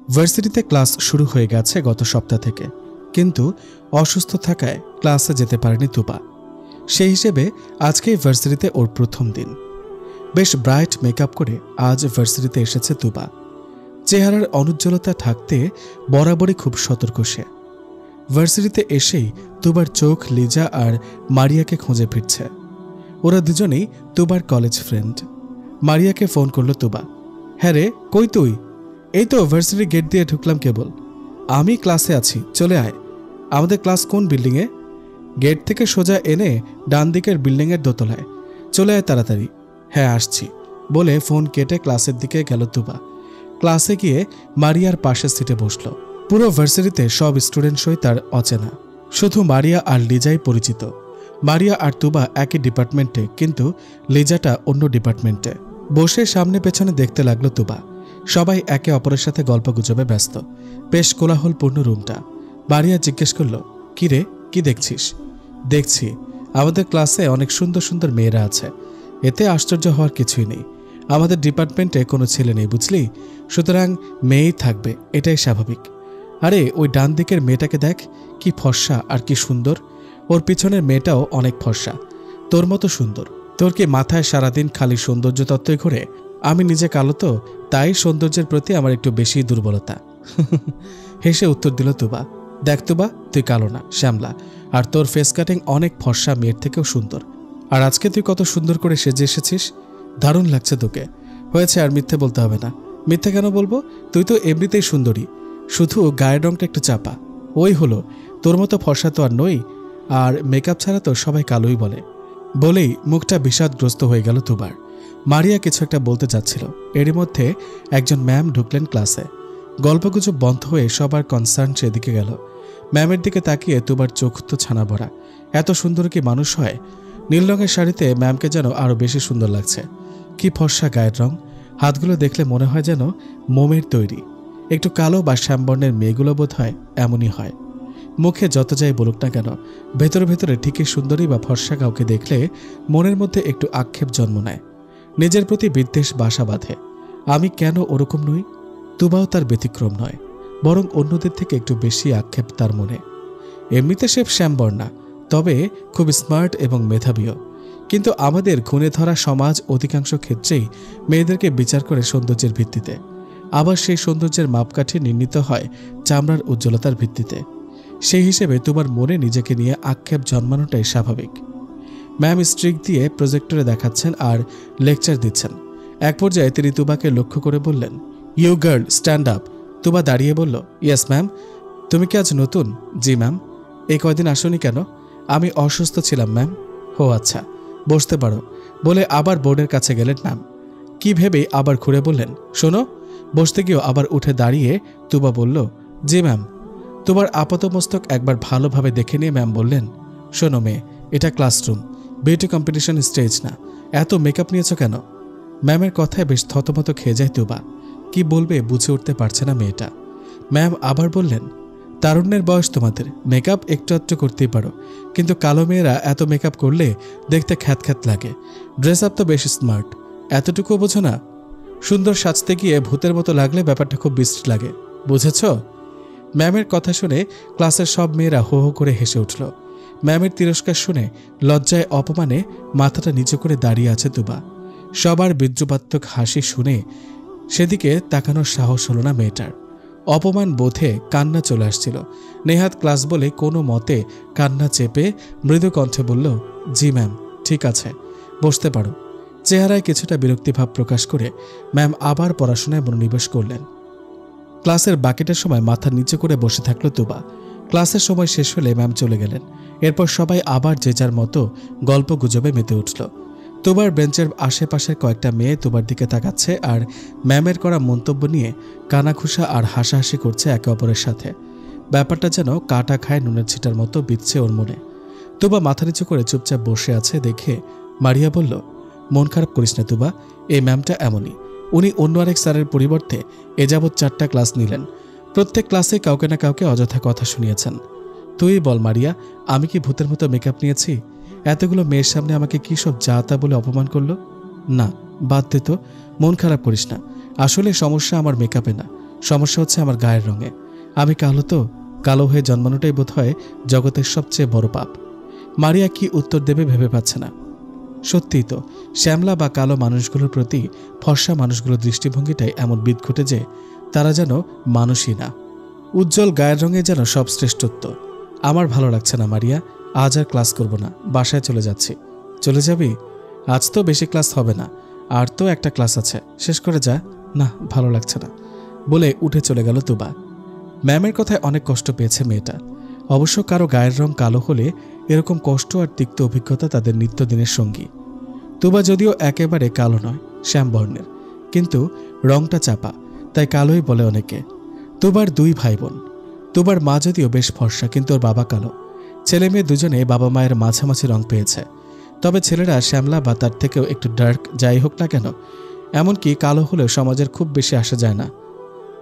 ভার্সিটিতে ক্লাস শুরু হয়ে গেছে গত সপ্তাহ থেকে, কিন্তু অসুস্থ থাকায় ক্লাসে যেতে পারেনি তুবা। সেই হিসেবে আজকেই ভার্সিটিতে ওর প্রথম দিন। বেশ ব্রাইট মেকআপ করে আজ ভার্সিটিতে এসেছে তুবা। চেহারার অনুজ্জ্বলতা ঢাকতে বরাবরই খুব সতর্ক সে। ভার্সিটিতে এসেই তুবার চোখ লিজা আর মারিয়াকে খুঁজে ফিরছে। ওরা দুজনেই তুবার কলেজ ফ্রেন্ড। মারিয়াকে ফোন করল তুবা। হ্যাঁ রে, কই তুই? এই তো ভার্সিটির গেট দিয়ে ঢুকলাম কেবল। আমি ক্লাসে আছি, চলে আয়। আমাদের ক্লাস কোন বিল্ডিংয়ে? গেট থেকে সোজা এনে ডান দিকের বিল্ডিংয়ের দোতলায়। চলে আয় তাড়াতাড়ি। হ্যাঁ আসছি বলে ফোন কেটে ক্লাসের দিকে গেল তুবা। ক্লাসে গিয়ে মারিয়ার পাশের সিটে বসল। পুরো ভার্সিটিতে সব স্টুডেন্টসই তার অচেনা, শুধু মারিয়া আর লিজাই পরিচিত। মারিয়া আর তুবা একই ডিপার্টমেন্টে, কিন্তু লিজাটা অন্য ডিপার্টমেন্টে। বসে সামনে পেছনে দেখতে লাগলো তুবা। সবাই একে অপরের সাথে গল্পগুজবে ব্যস্ত। বেশ কোলাহলপূর্ণ রুমটা। মারিয়া জিজ্ঞেস করল, কি রে, কি দেখছিস? দেখছি আমাদের ক্লাসে অনেক সুন্দর সুন্দর মেয়েরা আছে, এতে আশ্চর্য হওয়ার কিছুই নেই। আমাদের ডিপার্টমেন্টে কোনো ছেলে নেই বুঝলি, সুতরাং মেয়েই থাকবে, এটাই স্বাভাবিক। আরে ওই ডান দিকের মেয়েটাকে দেখ, কি ফর্সা আর কি সুন্দর। ওর পিছনের মেয়েটাও অনেক ফর্সা, তোর মতো সুন্দর। তোর কি মাথায় সারাদিন খালি সৌন্দর্য তত্ত্বই ঘোরে? আমি নিজে কালো তো, তাই সৌন্দর্যের প্রতি আমার একটু বেশি দুর্বলতা। হেসে উত্তর দিল তুবা। দেখ তুবা, তুই কালো না, শ্যামলা, আর তোর ফেস কাটিং অনেক ফর্সা মেয়ের থেকেও সুন্দর। আর আজকে তুই কত সুন্দর করে সেজে এসেছিস, দারুণ লাগছে তোকে। হয়েছে, আর মিথ্যে বলতে হবে না। মিথ্যে কেন বলবো? তুই তো এমনিতেই সুন্দরী, শুধু গায়ের রংটা একটু চাপা। ওই হলো, তোর মতো ফর্সা তো আর নই, আর মেকআপ ছাড়া তো সবাই কালোই বলে। বলেই মুখটা বিষাদগ্রস্ত হয়ে গেল তুবার। মারিয়া কিছু একটা বলতে চাচ্ছিল, এরই মধ্যে একজন ম্যাম ঢুকলেন ক্লাসে। গল্পগুজব বন্ধ হয়ে সবার কনসার্ন সেদিকে গেল। ম্যামের দিকে তাকিয়ে তুবার চোখ তো ছানা ভরা। এত সুন্দর কি মানুষ হয়? নীল রঙের শাড়িতে ম্যামকে যেন আরও বেশি সুন্দর লাগছে। কি ফর্সা গায়ের রং, হাতগুলো দেখলে মনে হয় যেন মোমের তৈরি। একটু কালো বা শ্যামবর্ণের মেয়েগুলো বোধ হয় এমনই হয়। মুখে যত যাই বলুক না কেন, ভেতরে ভেতরে ঠিকই সুন্দরী বা ফর্সা কাউকে দেখলে মনের মধ্যে একটু আক্ষেপ জন্ম নেয়, নিজের প্রতি বিদ্বেষ বাসা বাঁধে। আমি কেন ওরকম নই? তুবাও তার ব্যতিক্রম নয়, বরং অন্যদের থেকে একটু বেশি আক্ষেপ তার মনে। এমনিতে সে শ্যামবর্ণা, তবে খুব স্মার্ট এবং মেধাবীও। কিন্তু আমাদের খুনে ধরা সমাজ অধিকাংশ ক্ষেত্রেই মেয়েদেরকে বিচার করে সৌন্দর্যের ভিত্তিতে। আবার সেই সৌন্দর্যের মাপকাঠি নির্ণীত হয় চামড়ার উজ্জ্বলতার ভিত্তিতে। সেই হিসেবে তোমার মনে নিজেকে নিয়ে আক্ষেপ জন্মানোটাই স্বাভাবিক। ম্যাম স্ট্রিক দিয়ে প্রজেক্টরে দেখাচ্ছেন আর লেকচার দিচ্ছেন। এক পর্যায়ে তিনি তুবাকে লক্ষ্য করে বললেন, ইউ গার্ল, স্ট্যান্ড আপ। তুবা দাঁড়িয়ে বলল, ইয়েস ম্যাম। তুমি কি আজ নতুন? জি ম্যাম। এই কয়দিন আসোনি কেন? আমি অসুস্থ ছিলাম ম্যাম। ও আচ্ছা, বসতে পারো বলে আবার বোর্ডের কাছে গেলেন ম্যাম। কি ভেবে আবার ঘুরে বললেন, শোনো। বসতে গিয়েও আবার উঠে দাঁড়িয়ে তুবা বলল, জি ম্যাম। তোমার আপাতমস্তক একবার ভালোভাবে দেখে নিয়ে ম্যাম বললেন, শোনো মেয়ে, এটা ক্লাসরুম, বিউটি কম্পিটিশন স্টেজ না। এত মেকআপ নিয়েছ কেন? ম্যামের কথায় বেশ থতমত খেয়ে যায় তুবা। কি বলবে বুঝে উঠতে পারছে না মেয়েটা। ম্যাম আবার বললেন, তারুণ্যের বয়স তোমাদের, মেকআপ একটু আধটু করতেই পারো, কিন্তু কালো মেয়েরা এত মেকআপ করলে দেখতে খ্যাত খ্যাত লাগে। ড্রেস আপ তো বেশ স্মার্ট, এতটুকুও বোঝো না? সুন্দর সাজতে গিয়ে ভূতের মতো লাগলে ব্যাপারটা খুব বিশ্রী লাগে, বুঝেছ? ম্যামের কথা শুনে ক্লাসের সব মেয়েরা হো হো করে হেসে উঠল। ম্যামের তিরস্কার শুনে লজ্জায় অপমানে মাথাটা নিচু করে দাঁড়িয়ে আছে তুবা। সবার বিদ্রুপাত্মক হাসি শুনে সেদিকে তাকানোর সাহস হলো না মেয়েটার। অপমান বোধে কান্না চলে আসছিল। নেহাত ক্লাস বলে কোনো মতে কান্না চেপে মৃদু কণ্ঠে বলল, জি ম্যাম, ঠিক আছে, বসতে পারো। চেহারায় কিছুটা বিরক্তিভাব প্রকাশ করে ম্যাম আবার পড়াশোনায় মনোনিবেশ করলেন। ক্লাসের বাকিটা সময় মাথা নিচু করে বসে থাকলো তুবা। ক্লাসের সময় শেষ হলে ম্যাম চলে গেলেন। এরপর সবাই আবার যে যার মতো গল্প গুজবে মেতে উঠল। তুবার বেঞ্চের আশেপাশের কয়েকটা মেয়ে তুবার দিকে তাকাচ্ছে আর ম্যামের করা মন্তব্য নিয়ে কানাঘুষা আর হাসাহাসি করছে একে অপরের সাথে। ব্যাপারটা যেন কাটা খায় নুনের ছিটার মতো বিচ্ছে ওর মনে। তুবা মাথা নিচু করে চুপচাপ বসে আছে দেখে মারিয়া বলল, মন খারাপ করিস না তুবা, এই ম্যামটা এমনই। উনি অন্য আরেক স্যারের পরিবর্তে এ যাবৎ 4টা ক্লাস নিলেন। প্রত্যেক ক্লাসে কাউকে না কাউকে অযথা কথা শুনিয়েছেন। তুই বল মারিয়া, আমি কি ভূতের মতো মেকআপ নিয়েছি? এতগুলো মেয়ের সামনে আমাকে কি সব যা তা বলে অপমান করলো? না, বাদ দে তো, মন খারাপ করিস না। আসলে সমস্যা আমার মেকআপে না, সমস্যা হচ্ছে আমার গায়ের রঙে। আমি কালো তো, কালো হয়ে জন্মানোটাই বোধহয় জগতের সবচেয়ে বড় পাপ। মারিয়া কি উত্তর দেবে ভেবে পাচ্ছে না। সত্যিই তো, শ্যামলা বা কালো মানুষগুলোর প্রতি ফর্সা মানুষগুলোর দৃষ্টিভঙ্গিটাই এমন বিদঘুটে যে তারা যেন মানুষই না। উজ্জ্বল গায়ের রঙে যেন সব শ্রেষ্ঠত্ব। আমার ভালো লাগছে না মারিয়া, আজ আর ক্লাস করব না, বাসায় চলে যাচ্ছি। চলে যাবি? আজ তো বেশি ক্লাস হবে না, আর তো একটা ক্লাস আছে, শেষ করে যা। না, ভালো লাগছে না বলে উঠে চলে গেল তুবা। ম্যামের কথায় অনেক কষ্ট পেয়েছে মেয়েটা। অবশ্য কারো গায়ের রং কালো হলে এরকম কষ্ট আর তিক্ত অভিজ্ঞতা তাদের নিত্যদিনের সঙ্গী। তুবা যদিও একেবারে কালো নয়, শ্যামবর্ণের, কিন্তু রংটা চাপা, তাই কালোই বলে অনেকে। তুবার 2 ভাই বোন। তুবার মা যদিও বেশ ফর্সা, কিন্তু ওর বাবা কালো। ছেলে মেয়ে দুজনে বাবা মায়ের মাঝামাঝি রং পেয়েছে। তবে ছেলেরা শ্যামলা বা তার থেকেও একটু ডার্ক যাই হোক না কেন, এমনকি কালো হলেও সমাজের খুব বেশি আসা যায় না।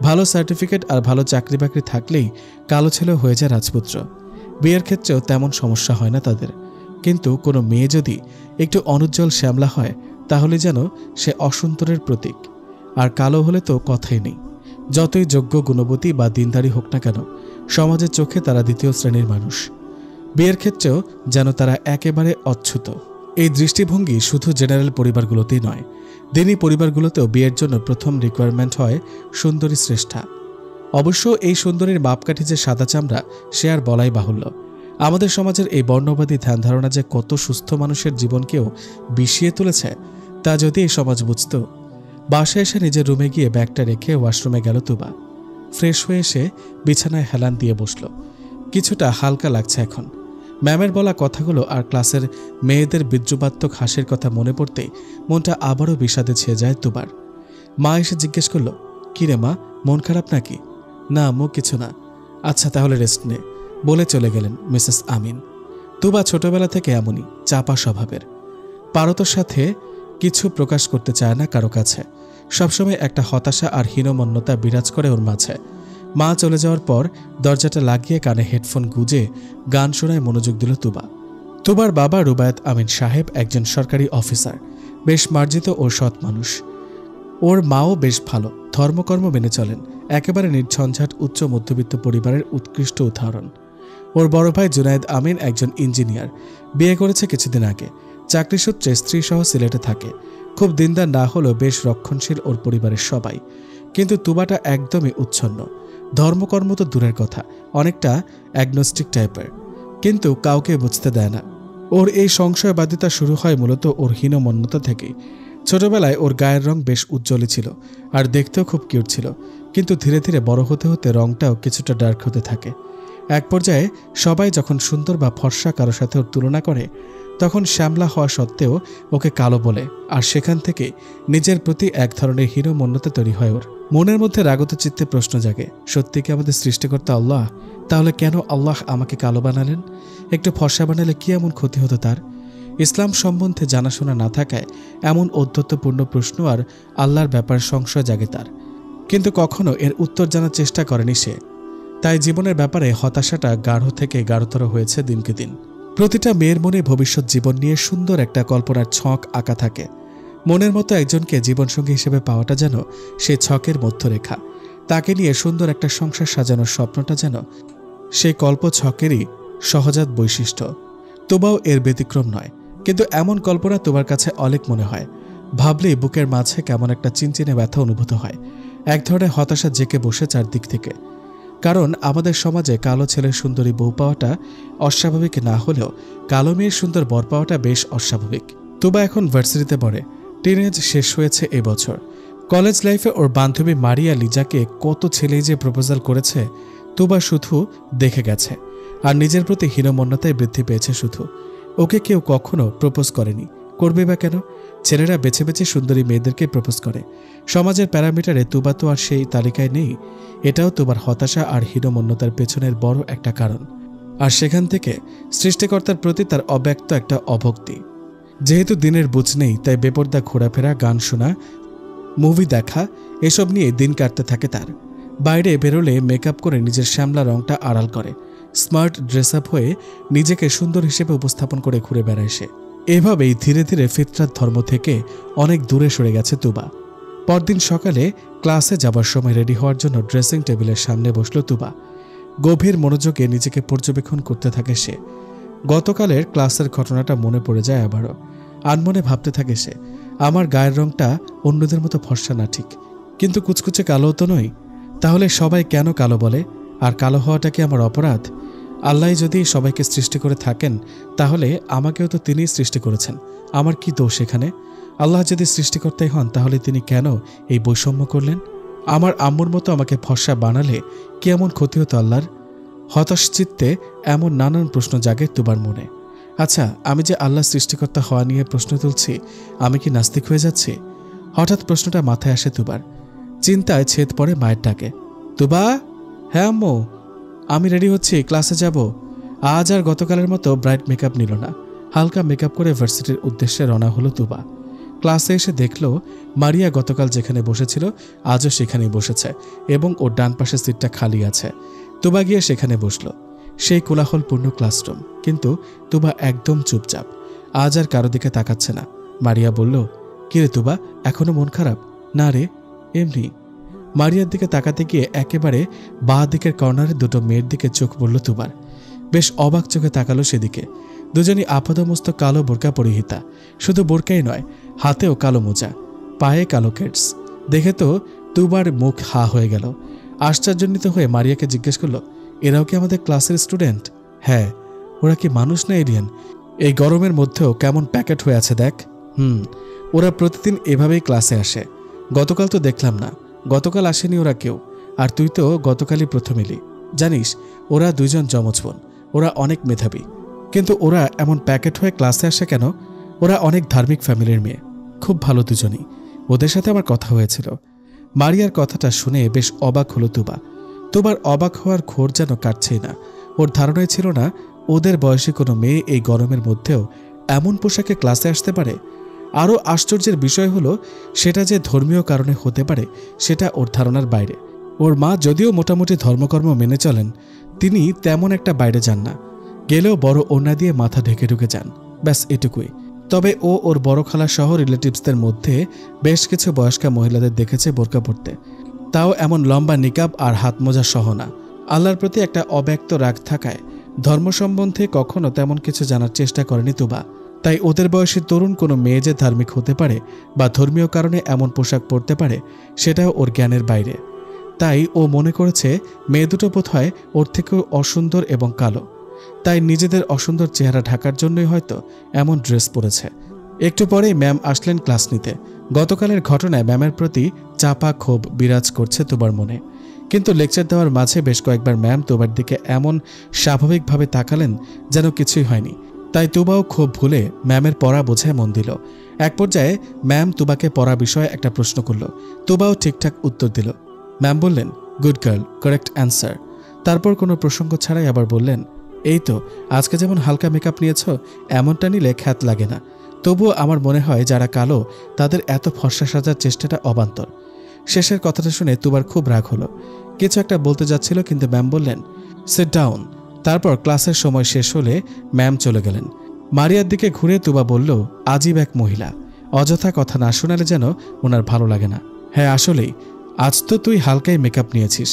ভালো সার্টিফিকেট আর ভালো চাকরি বাকরি থাকলেই কালো ছেলেও হয়ে যায় রাজপুত্র। বিয়ের ক্ষেত্রেও তেমন সমস্যা হয় না তাদের। কিন্তু কোনো মেয়ে যদি একটু অনুজ্জ্বল শ্যামলা হয় তাহলে যেন সে অসন্তরের প্রতীক। আর কালো হলে তো কথাই নেই। যতই যোগ্য, গুণবতী বা দিনদারি হোক না কেন, সমাজের চোখে তারা 2য় শ্রেণীর মানুষ। বিয়ের ক্ষেত্রেও যেন তারা একেবারে অচ্যুত। এই দৃষ্টিভঙ্গি শুধু জেনারেল পরিবারগুলোতেই নয়, দিনী পরিবারগুলোতেও বিয়ের জন্য প্রথম রিকোয়ারমেন্ট হয় সুন্দরী শ্রেষ্ঠা। অবশ্য এই সুন্দরীর মাপকাঠি যে সাদা চামড়া সে আর বলাই বাহুল্য। আমাদের সমাজের এই বর্ণবাদী ধ্যান ধারণা যে কত সুস্থ মানুষের জীবনকেও বিষিয়ে তুলেছে তা যদি এই সমাজ বুঝত। বাসায় এসে নিজের রুমে গিয়ে ব্যাগটা রেখে ওয়াশরুমে গেল তুবা। ফ্রেশ হয়ে এসে বিছানায় হেলান দিয়ে বসল। কিছুটা হালকা লাগছে এখন। ম্যামের বলা কথাগুলো আর ক্লাসের মেয়েদের বিদ্রুপাত্মক হাসির কথা মনে পড়তেই মনটা আবারও বিষাদে ছেয়ে যায় তুবার। মা এসে জিজ্ঞেস করল, কিরে মা, মন খারাপ নাকি? না আম্মু, কিছু না। আচ্ছা তাহলে রেস্ট নে বলে চলে গেলেন মিসেস আমিন। তুবা ছোটবেলা থেকে এমনই চাপা স্বভাবের। পারতর সাথে কিছু প্রকাশ করতে চায় না কারো কাছে। সবসময় একটা হতাশা আর হীনমন্যতা বিরাজ করে ওর মাঝে। মা চলে যাওয়ার পর দরজাটা লাগিয়ে কানে হেডফোন গুজে গান শোনায় মনোযোগ দিল তুবা। তুবার বাবা রুবায়েত আমিন সাহেব একজন সরকারি অফিসার, বেশ মার্জিত ও সৎ মানুষ। ওর মাও বেশ ভালো, ধর্মকর্ম মেনে চলেন। একেবারে নির্ঝঞ্ঝাট উচ্চ মধ্যবিত্ত পরিবারের উৎকৃষ্ট উদাহরণ। ওর বড় ভাই জুনায়েদ আমিন একজন ইঞ্জিনিয়ার, বিয়ে করেছে কিছুদিন আগে। চাকরি সূত্রে স্ত্রী সহ সিলেটে থাকে। খুব দিনদার না হলেও বেশ রক্ষণশীল ওর পরিবারের সবাই। কিন্তু তুবাটা একদমই উচ্ছন্ন। ধর্মকর্ম তো দূরের কথা, অনেকটা অ্যাগনোস্টিক টাইপের, কিন্তু কাউকে বুঝতে দেয় না। ওর এই সংশয়বাদিতা শুরু হয় মূলত ওর হীনমন্যতা থেকেই। ছোটবেলায় ওর গায়ের রং বেশ উজ্জ্বলই ছিল আর দেখতেও খুব কিউট ছিল, কিন্তু ধীরে ধীরে বড় হতে হতে রংটাও কিছুটা ডার্ক হতে থাকে। এক পর্যায়ে সবাই যখন সুন্দর বা ফর্সা কারো সাথে ওর তুলনা করে তখন শ্যামলা হওয়া সত্ত্বেও ওকে কালো বলে, আর সেখান থেকে নিজের প্রতি এক ধরনের হীনমন্যতা তৈরি হয় ওর। মনের মধ্যে রাগত চিত্তে প্রশ্ন জাগে, সত্যি কি আমাদের সৃষ্টিকর্তা আল্লাহ? তাহলে কেন আল্লাহ আমাকে কালো বানালেন? একটু ফর্সা বানালে কি এমন ক্ষতি হতো তার? ইসলাম সম্বন্ধে জানাশোনা না থাকায় এমন ঔদ্ধত্যপূর্ণ প্রশ্ন আর আল্লাহর ব্যাপারে সংশয় জাগে তার, কিন্তু কখনো এর উত্তর জানার চেষ্টা করেনি সে। তাই জীবনের ব্যাপারে হতাশাটা গাঢ় থেকে গাঢ়তর হয়েছে দিনকে দিন। প্রতিটা মেয়ের মনে ভবিষ্যৎ জীবন নিয়ে সুন্দর একটা কল্পনার ছক আঁকা থাকে। মনের মতো একজনকে জীবনসঙ্গী হিসেবে পাওয়াটা যেন সে ছকের মধ্যরেখা। তাকে নিয়ে সুন্দর একটা সংসার সাজানোর স্বপ্নটা যেন সেই কল্প ছকেরই সহজাত বৈশিষ্ট্য। তুবাও এর ব্যতিক্রম নয়, কিন্তু এমন কল্পনা তোমার কাছে অনেক মনে হয়। ভাবলেই বুকের মাঝে কেমন একটা চিনচিনে ব্যথা অনুভূত হয়। এক ধরনের হতাশা জেঁকে বসে চারদিক থেকে। কারণ আমাদের সমাজে কালো ছেলের সুন্দরী বউ পাওয়াটা অস্বাভাবিক না হলেও কালো মেয়ের সুন্দর বর পাওয়াটা বেশ অস্বাভাবিক। তুবা এখন ভার্সিটিতে পড়ে, টিনেজ শেষ হয়েছে এবছর। কলেজ লাইফে ওর বান্ধবী মারিয়া লিজাকে কত ছেলেই যে প্রপোজাল করেছে তুবা শুধু দেখে গেছে, আর নিজের প্রতি হীনমন্যতায় বৃদ্ধি পেয়েছে শুধু। ওকে কেউ কখনো প্রপোজ করেনি, করবে বা কেন? ছেলেরা বেছে বেছে সুন্দরী মেয়েদেরকে প্রপোজ করে। সমাজের প্যারামিটারে তুবা তো আর সেই তালিকায় নেই। এটাও তুবার হতাশা আর হীনমন্যতার পেছনের বড় একটা কারণ। আর সেখান থেকে সৃষ্টিকর্তার প্রতি তার অব্যক্ত একটা অভক্তি। যেহেতু দিনের বুঝ নেই, তাই বেপরদা ঘোরাফেরা, গান শোনা, মুভি দেখা, এসব নিয়ে দিন কাটতে থাকে তার। বাইরে বেরোলে মেকআপ করে নিজের শ্যামলা রংটা আড়াল করে, স্মার্ট ড্রেস আপ হয়ে নিজেকে সুন্দর হিসেবে উপস্থাপন করে ঘুরে বেড়ায় সে। এভাবেই ধীরে ধীরে ফিতরাত ধর্ম থেকে অনেক দূরে সরে গেছে তুবা। পরদিন সকালে ক্লাসে যাবার সময় রেডি হওয়ার জন্য ড্রেসিং টেবিলের সামনে বসল তুবা। গভীর মনোযোগে নিজেকে পর্যবেক্ষণ করতে থাকে সে। গতকালের ক্লাসের ঘটনাটা মনে পড়ে যায় আবারও। আনমনে ভাবতে থাকে সে, আমার গায়ের রংটা অন্যদের মতো ফর্সা না ঠিক, কিন্তু কুচকুচে কালো তো নই। তাহলে সবাই কেন কালো বলে? আর কালো হওয়াটা কি আমার অপরাধ? আল্লাহ যদি সবাইকে সৃষ্টি করে থাকেন তাহলে আমাকেও তো তিনিই সৃষ্টি করেছেন। আমার কি দোষ এখানে? আল্লাহ যদি সৃষ্টিকর্তাই হন তাহলে তিনি কেন এই বৈষম্য করলেন? আমার আম্মুর মতো আমাকে ফর্সা বানালে কি এমন ক্ষতি হতো আল্লাহর? হতাশ চিত্তে এমন নানান প্রশ্ন জাগে তুবার মনে। আচ্ছা, আমি যে আল্লাহ সৃষ্টিকর্তা হওয়া নিয়ে প্রশ্ন তুলছি, আমি কি নাস্তিক হয়ে যাচ্ছি? হঠাৎ প্রশ্নটা মাথায় আসে তুবার। চিন্তায় ছেদ পড়ে মায়ের ডাকে। তুবা! হ্যাঁ আম্মু, আমি রেডি হচ্ছি, ক্লাসে যাব। আজ আর গতকালের মতো ব্রাইট মেকআপ নিল না। হালকা মেকআপ করে ভার্সিটির উদ্দেশ্যে রওনা হলো তুবা। ক্লাসে এসে দেখল মারিয়া গতকাল যেখানে বসেছিল আজও সেখানেই বসেছে এবং ওর ডান পাশের সিটটা খালি আছে। তুবা গিয়ে সেখানে বসল। সেই কোলাহলপূর্ণ ক্লাসরুম, কিন্তু তুবা একদম চুপচাপ, আজ আর কারো দিকে তাকাচ্ছে না। মারিয়া বলল, কিরে তুবা, এখনো মন খারাপ? না রে, এমনি। মারিয়ার দিকে তাকাতে গিয়ে একেবারে বাঁ দিকের কর্নারে দুটো মেয়ের দিকে চোখ পড়ল তুবার। বেশ অবাক চোখে তাকালো সেদিকে। দুজনই আপাদমস্ত কালো বোরকা পরিহিতা। শুধু বোরকাই নয়, হাতেও কালো মোজা, পায়ে কালো কেটস। দেখে তো তুবার মুখ হা হয়ে গেল। আশ্চর্যান্বিত হয়ে মারিয়াকে জিজ্ঞেস করল, এরাও কি আমাদের ক্লাসের স্টুডেন্ট? হ্যাঁ। ওরা কি মানুষ না এলিয়েন? এই গরমের মধ্যেও কেমন প্যাকেট হয়ে আছে দেখ। ওরা প্রতিদিন এভাবেই ক্লাসে আসে। গতকাল তো দেখলাম না। গতকাল আসেনি ওরা কেউ। আর তুই তো গতকালই প্রথম এলি। জানিস, ওরা দুইজন যমজ বোন। ওরা অনেক মেধাবী, কিন্তু ওরা এমন প্যাকেট হয়ে ক্লাসে আসে কেন? ওরা অনেক ধার্মিক ফ্যামিলির মেয়ে, খুব ভালো দুজনই। ওদের সাথে আমার কথা হয়েছিল। মারিয়ার কথাটা শুনে বেশ অবাক হলো তুবা। তুবার অবাক হওয়ার ঘোর যেন কাটছেই না। ওর ধারণাই ছিল না ওদের বয়সী কোনো মেয়ে এই গরমের মধ্যেও এমন পোশাকে ক্লাসে আসতে পারে। আরও আশ্চর্যের বিষয় হলো, সেটা যে ধর্মীয় কারণে হতে পারে সেটা ওর ধারণার বাইরে। ওর মা যদিও মোটামুটি ধর্মকর্ম মেনে চলেন, তিনি তেমন একটা বাইরে যান না। গেলেও বড় ওড়না দিয়ে মাথা ঢেকে ঢুকে যান, ব্যাস এটুকুই। তবে ও ওর বড় খালা সহ রিলেটিভসদের মধ্যে বেশ কিছু বয়স্কা মহিলাদের দেখেছে বোরকা পরতে, তাও এমন লম্বা নিকাব আর হাত মোজা সহ না। আল্লাহর প্রতি একটা অব্যক্ত রাগ থাকায় ধর্ম সম্বন্ধে কখনো তেমন কিছু জানার চেষ্টা করেনি তুবা। তাই ওদের বয়সী তরুণ কোনো মেয়ে যে ধার্মিক হতে পারে বা ধর্মীয় কারণে এমন পোশাক পরতে পারে সেটাও ওর জ্ঞানের বাইরে। তাই ও মনে করেছে মেয়ে দুটো বোধহয় ওর থেকেও অসুন্দর এবং কালো। তাই নিজেদের অসুন্দর চেহারা ঢাকার জন্যই হয়তো এমন ড্রেস পরেছে। একটু পরেই ম্যাম আসলেন ক্লাস নিতে। গতকালের ঘটনায় ম্যামের প্রতি চাপা ক্ষোভ বিরাজ করছে তুবার মনে। কিন্তু লেকচার দেওয়ার মাঝে বেশ কয়েকবার ম্যাম তুবার দিকে এমন স্বাভাবিকভাবে তাকালেন যেন কিছুই হয়নি। তাই তুবাও ক্ষোভ ভুলে ম্যামের পড়া বোঝায় মন দিল। এক পর্যায়ে ম্যাম তুবাকে পড়া বিষয়ে একটা প্রশ্ন করল। তুবাও ঠিকঠাক উত্তর দিল। ম্যাম বললেন, গুড গার্ল, কারেক্ট অ্যান্সার। তারপর কোনো প্রসঙ্গ ছাড়াই আবার বললেন, এই তো আজকে যেমন হালকা মেকআপ নিয়েছ, এমনটা নিলে খ্যাত লাগে না। তবুও আমার মনে হয় যারা কালো তাদের এত ফর্সা সাজার চেষ্টাটা অবান্তর। শেষের কথাটা শুনে তুবার খুব রাগ হলো। কিছু একটা বলতে যাচ্ছিল, কিন্তু ম্যাম বললেন, সিট ডাউন। তারপর ক্লাসের সময় শেষ হলে ম্যাম চলে গেলেন। মারিয়ার দিকে ঘুরে তুবা বলল, আজীব এক মহিলা, অযথা কথা না শোনালে যেন ওনার ভালো লাগে না। হ্যাঁ আসলেই, আজ তো তুই হালকাই মেকআপ নিয়েছিস,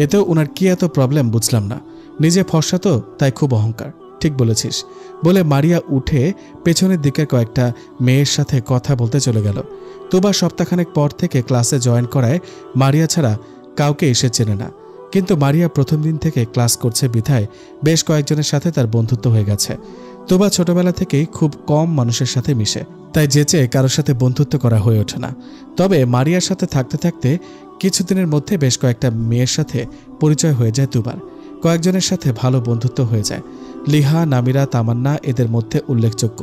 এতেও ওনার কি এত প্রবলেম বুঝলাম না। নিজে ফর্সা তো, তাই খুব অহংকার। ঠিক বলেছিস বলে মারিয়া উঠে পেছনের দিকের কয়েকটা মেয়ের সাথে কথা বলতে চলে গেল। তুবা সপ্তাহখানেক পর থেকে ক্লাসে জয়েন করায় মারিয়া ছাড়া কাউকে এসে চেনে না। কিন্তু মারিয়া প্রথম দিন থেকে ক্লাস করছে বিধায় বেশ কয়েকজনের সাথে তার বন্ধুত্ব হয়ে গেছে। তুবা ছোটবেলা থেকেই খুব কম মানুষের সাথে মিশে, তাই যেচে কারোর সাথে বন্ধুত্ব করা হয়ে ওঠে না। তবে মারিয়ার সাথে থাকতে থাকতে কিছুদিনের মধ্যে বেশ কয়েকটা মেয়ের সাথে পরিচয় হয়ে যায় তুবার। কয়েকজনের সাথে ভালো বন্ধুত্ব হয়ে যায়। লিহা, নামিরা, তামান্না এদের মধ্যে উল্লেখযোগ্য।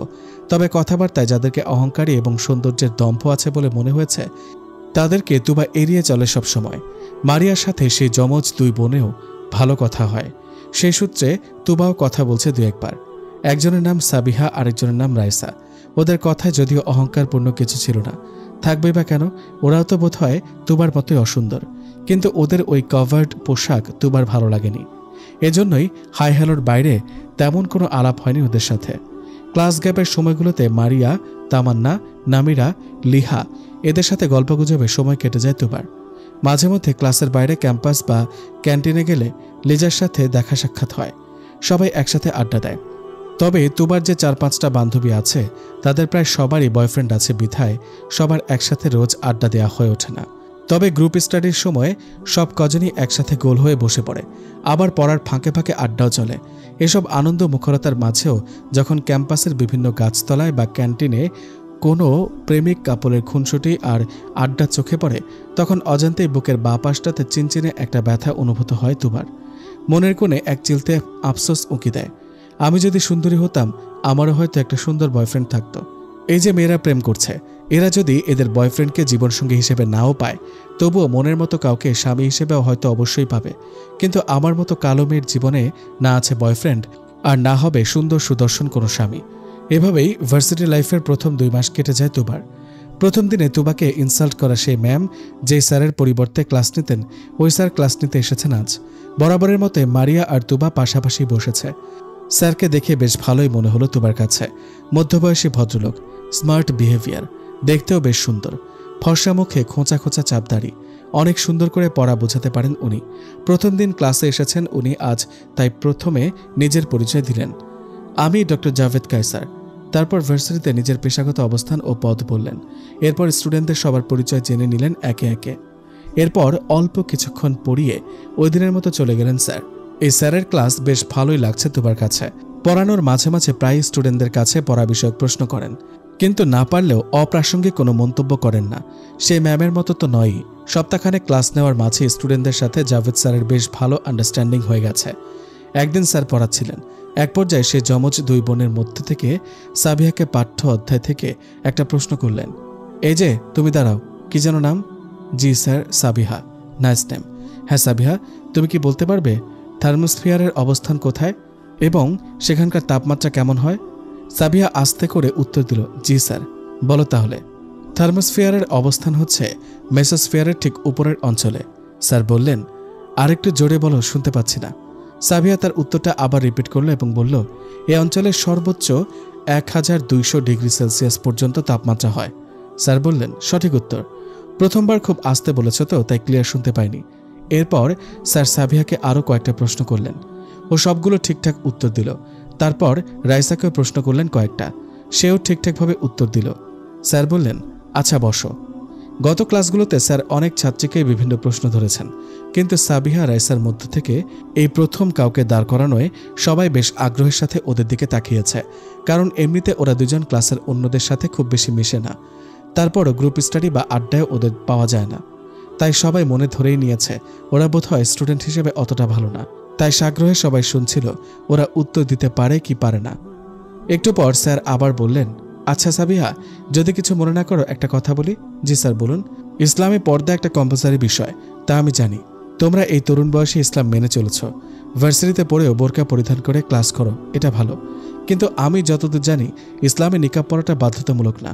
তবে কথাবার্তায় যাদেরকে অহংকারী এবং সৌন্দর্যের দম্ভ আছে বলে মনে হয়েছে তাদেরকে তুবা এড়িয়ে চলে সবসময়। মারিয়ার সাথে সেই যমজ দুই বোনেও ভালো কথা হয়। সেই সূত্রে তুবাও কথা বলছে দু একবার। একজনের নাম সাবিহা, আরেকজনের নাম রাইসা। ওদের কথায় যদিও অহংকারপূর্ণ কিছু ছিল না, থাকবে বা কেন, ওরাও তো বোধ হয় তুবার মতোই অসুন্দর। কিন্তু ওদের ওই কভার্ড পোশাক তুবার ভালো লাগেনি। এজন্যই হাই হ্যালোর বাইরে তেমন কোনো আলাপ হয়নি ওদের সাথে। ক্লাস গ্যাপের সময়গুলোতে মারিয়া, তামান্না, নামিরা, লিহা এদের সাথে গল্পগুজবে সময় কেটে যায় তুবার। মাঝে মধ্যে ক্লাসের বাইরে ক্যাম্পাস বা ক্যান্টিনে গেলে লিজার সাথে দেখা সাক্ষাৎ হয়, সবাই একসাথে আড্ডা দেয়। তবে তুবার যে 4-5টা বান্ধবী আছে তাদের প্রায় সবারই বয়ফ্রেন্ড আছে বিধায় সবার একসাথে রোজ আড্ডা দেওয়া হয়ে ওঠে না। তবে গ্রুপ স্টাডির সময় সব কজনই একসাথে গোল হয়ে বসে পড়ে, আবার পড়ার ফাঁকে ফাঁকে আড্ডাও চলে। এসব আনন্দ মুখরতার মাঝেও যখন ক্যাম্পাসের বিভিন্ন গাছতলায় বা ক্যান্টিনে কোনো প্রেমিক কাপলের খুনসুটি আর আড্ডা চোখে পড়ে, তখন অজান্তেই বুকের বাঁ পাশটাতে চিনচিনে একটা ব্যথা অনুভূত হয় তুবার। মনের কোণে এক চিলতে আফসোস উঁকি দেয়, আমি যদি সুন্দরী হতাম আমারও হয়তো একটা সুন্দর বয়ফ্রেন্ড থাকতো। এই যে মেয়েরা প্রেম করছে, এরা যদি এদের বয়ফ্রেন্ডকে জীবনসঙ্গী হিসেবে নাও পায়, তবুও মনের মতো কাউকে স্বামী হিসেবেও হয়তো অবশ্যই পাবে। কিন্তু আমার মতো কালো মেয়ের জীবনে না আছে বয়ফ্রেন্ড, আর না হবে সুন্দর সুদর্শন কোনো স্বামী। এভাবেই ভার্সিটি লাইফের প্রথম 2 মাস কেটে যায় তুবার। প্রথম দিনে তুবাকে ইনসাল্ট করা সেই ম্যাম যে স্যারের পরিবর্তে ক্লাস নিতেন, ওই স্যার ক্লাস নিতে এসেছেন আজ। বরাবরের মতে মারিয়া আর তুবা পাশাপাশি বসেছে। স্যারকে দেখে বেশ ভালোই মনে হলো তুবার কাছে। মধ্যবয়সী ভদ্রলোক, স্মার্ট বিহেভিয়ার, দেখতেও বেশ সুন্দর, ফর্সা মুখে খোঁচা খোঁচা চাপদাড়ি, অনেক সুন্দর করে পড়া বোঝাতে পারেন উনি। প্রথম দিন ক্লাসে এসেছেন উনি আজ, তাই প্রথমে নিজের পরিচয় দিলেন, আমি ডক্টর জাভেদ কায়সার। তারপর ভার্সিটিতে নিজের পেশাগত অবস্থান ও পদ বললেন। এরপর স্টুডেন্টদের সবার পরিচয় জেনে নিলেন একে একে। এরপর অল্প কিছুক্ষণ পড়িয়ে ওই দিনের মতো চলে গেলেন স্যার। এই স্যারের ক্লাস বেশ ভালোই লাগছে তুবার কাছে। পড়ানোর মাঝে মাঝে প্রায় স্টুডেন্টদের কাছে পড়া বিষয়ক প্রশ্ন করেন, কিন্তু না পারলেও অপ্রাসঙ্গিক কোনো মন্তব্য করেন না। সে ম্যামের মতো তো নয়ই। সপ্তাহখানেক ক্লাস নেওয়ার মাঝে স্টুডেন্টদের সাথে জাভেদ স্যারের বেশ ভালো আন্ডারস্ট্যান্ডিং হয়ে গেছে। একদিন স্যার পড়াচ্ছিলেন, এক পর্যায়ে সে যমজ 2 বোনের মধ্যে থেকে সাবিহাকে পাঠ্য অধ্যায় থেকে একটা প্রশ্ন করলেন, এই যে তুমি দাঁড়াও, কি যেন নাম? জি স্যার, সাবিহা। Nice name. হ্যাঁ সাবিহা, তুমি কি বলতে পারবে থার্মোস্ফিয়ারের অবস্থান কোথায় এবং সেখানকার তাপমাত্রা কেমন হয়? সাবিহা আস্তে করে উত্তর দিল, জি স্যার। বলো তাহলে। থার্মোস্ফিয়ারের অবস্থান হচ্ছে মেসোস্ফিয়ারের ঠিক উপরের অঞ্চলে। স্যার বললেন, আরেকটু জোরে বলো, শুনতে পাচ্ছি না। সাবিহা তার উত্তরটা আবার রিপিট করল এবং বলল, এই অঞ্চলের সর্বোচ্চ 1200 ডিগ্রি সেলসিয়াস পর্যন্ত তাপমাত্রা হয়। স্যার বললেন, সঠিক উত্তর। প্রথমবার খুব আস্তে বলেছ তো, তাই ক্লিয়ার শুনতে পাইনি। এরপর স্যার সাবিহাকে আরও কয়েকটা প্রশ্ন করলেন, ও সবগুলো ঠিকঠাক উত্তর দিল। তারপর রাইসাকেও প্রশ্ন করলেন কয়েকটা, সেও ঠিকঠাকভাবে উত্তর দিল। স্যার বললেন, আচ্ছা বসো। গত ক্লাসগুলোতে স্যার অনেক ছাত্রীকে বিভিন্ন প্রশ্ন ধরেছেন, কিন্তু সাবিহা রাইসার মধ্য থেকে এই প্রথম কাউকে দাঁড় করানোয় সবাই বেশ আগ্রহের সাথে ওদের দিকে তাকিয়েছে, কারণ এমনিতে ওরা দুজন ক্লাসের অন্যদের সাথে খুব বেশি মিশে না। তারপরও গ্রুপ স্টাডি বা আড্ডায় ওদের পাওয়া যায় না, তাই সবাই মনে ধরেই নিয়েছে ওরা বোধহয় স্টুডেন্ট হিসেবে অতটা ভালো না। তাই সাগ্রহে সবাই শুনছিল ওরা উত্তর দিতে পারে কি পারে না। একটু পর স্যার আবার বললেন, আচ্ছা সাবিহা, যদি কিছু মনে না করো একটা কথা বলি। জি স্যার বলুন। ইসলামে পর্দা একটা কম্পালসারি বিষয়, তা আমি জানি। তোমরা এই তরুণ বয়সে ইসলাম মেনে চলেছ, ভার্সিটিতে পড়েও বোরকা পরিধান করে ক্লাস করো, এটা ভালো। কিন্তু আমি যতদূর জানি ইসলামে নিকাব পরাটা বাধ্যতামূলক না।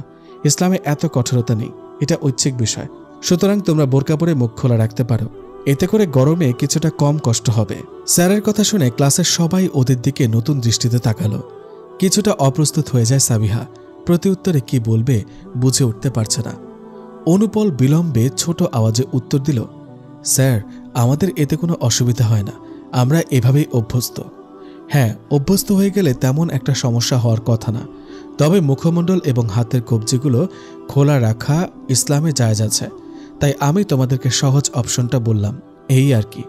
ইসলামে এত কঠোরতা নেই, এটা ঐচ্ছিক বিষয়। সুতরাং তোমরা বোরকা পরে মুখ খোলা রাখতে পারো, এতে করে গরমে কিছুটা কম কষ্ট হবে। স্যারের কথা শুনে ক্লাসের সবাই ওদের দিকে নতুন দৃষ্টিতে তাকালো। কিছুটা অপ্রস্তুত হয়ে যায় সাবিহা, প্রতি উত্তরে কি বলবে বুঝে উঠতে পারছে না। অনুপল বিলম্বে ছোট আওয়াজে উত্তর দিল, স্যার আমাদের এতে কোনো অসুবিধা হয় না, আমরা এভাবেই অভ্যস্ত। হ্যাঁ, অভ্যস্ত হয়ে গেলে তেমন একটা সমস্যা হওয়ার কথা না, তবে মুখমণ্ডল এবং হাতের কবজিগুলো খোলা রাখা ইসলামে জায়েজ আছে, তাই আমি তোমাদেরকে সহজ অপশনটা বললাম, এই আর কি।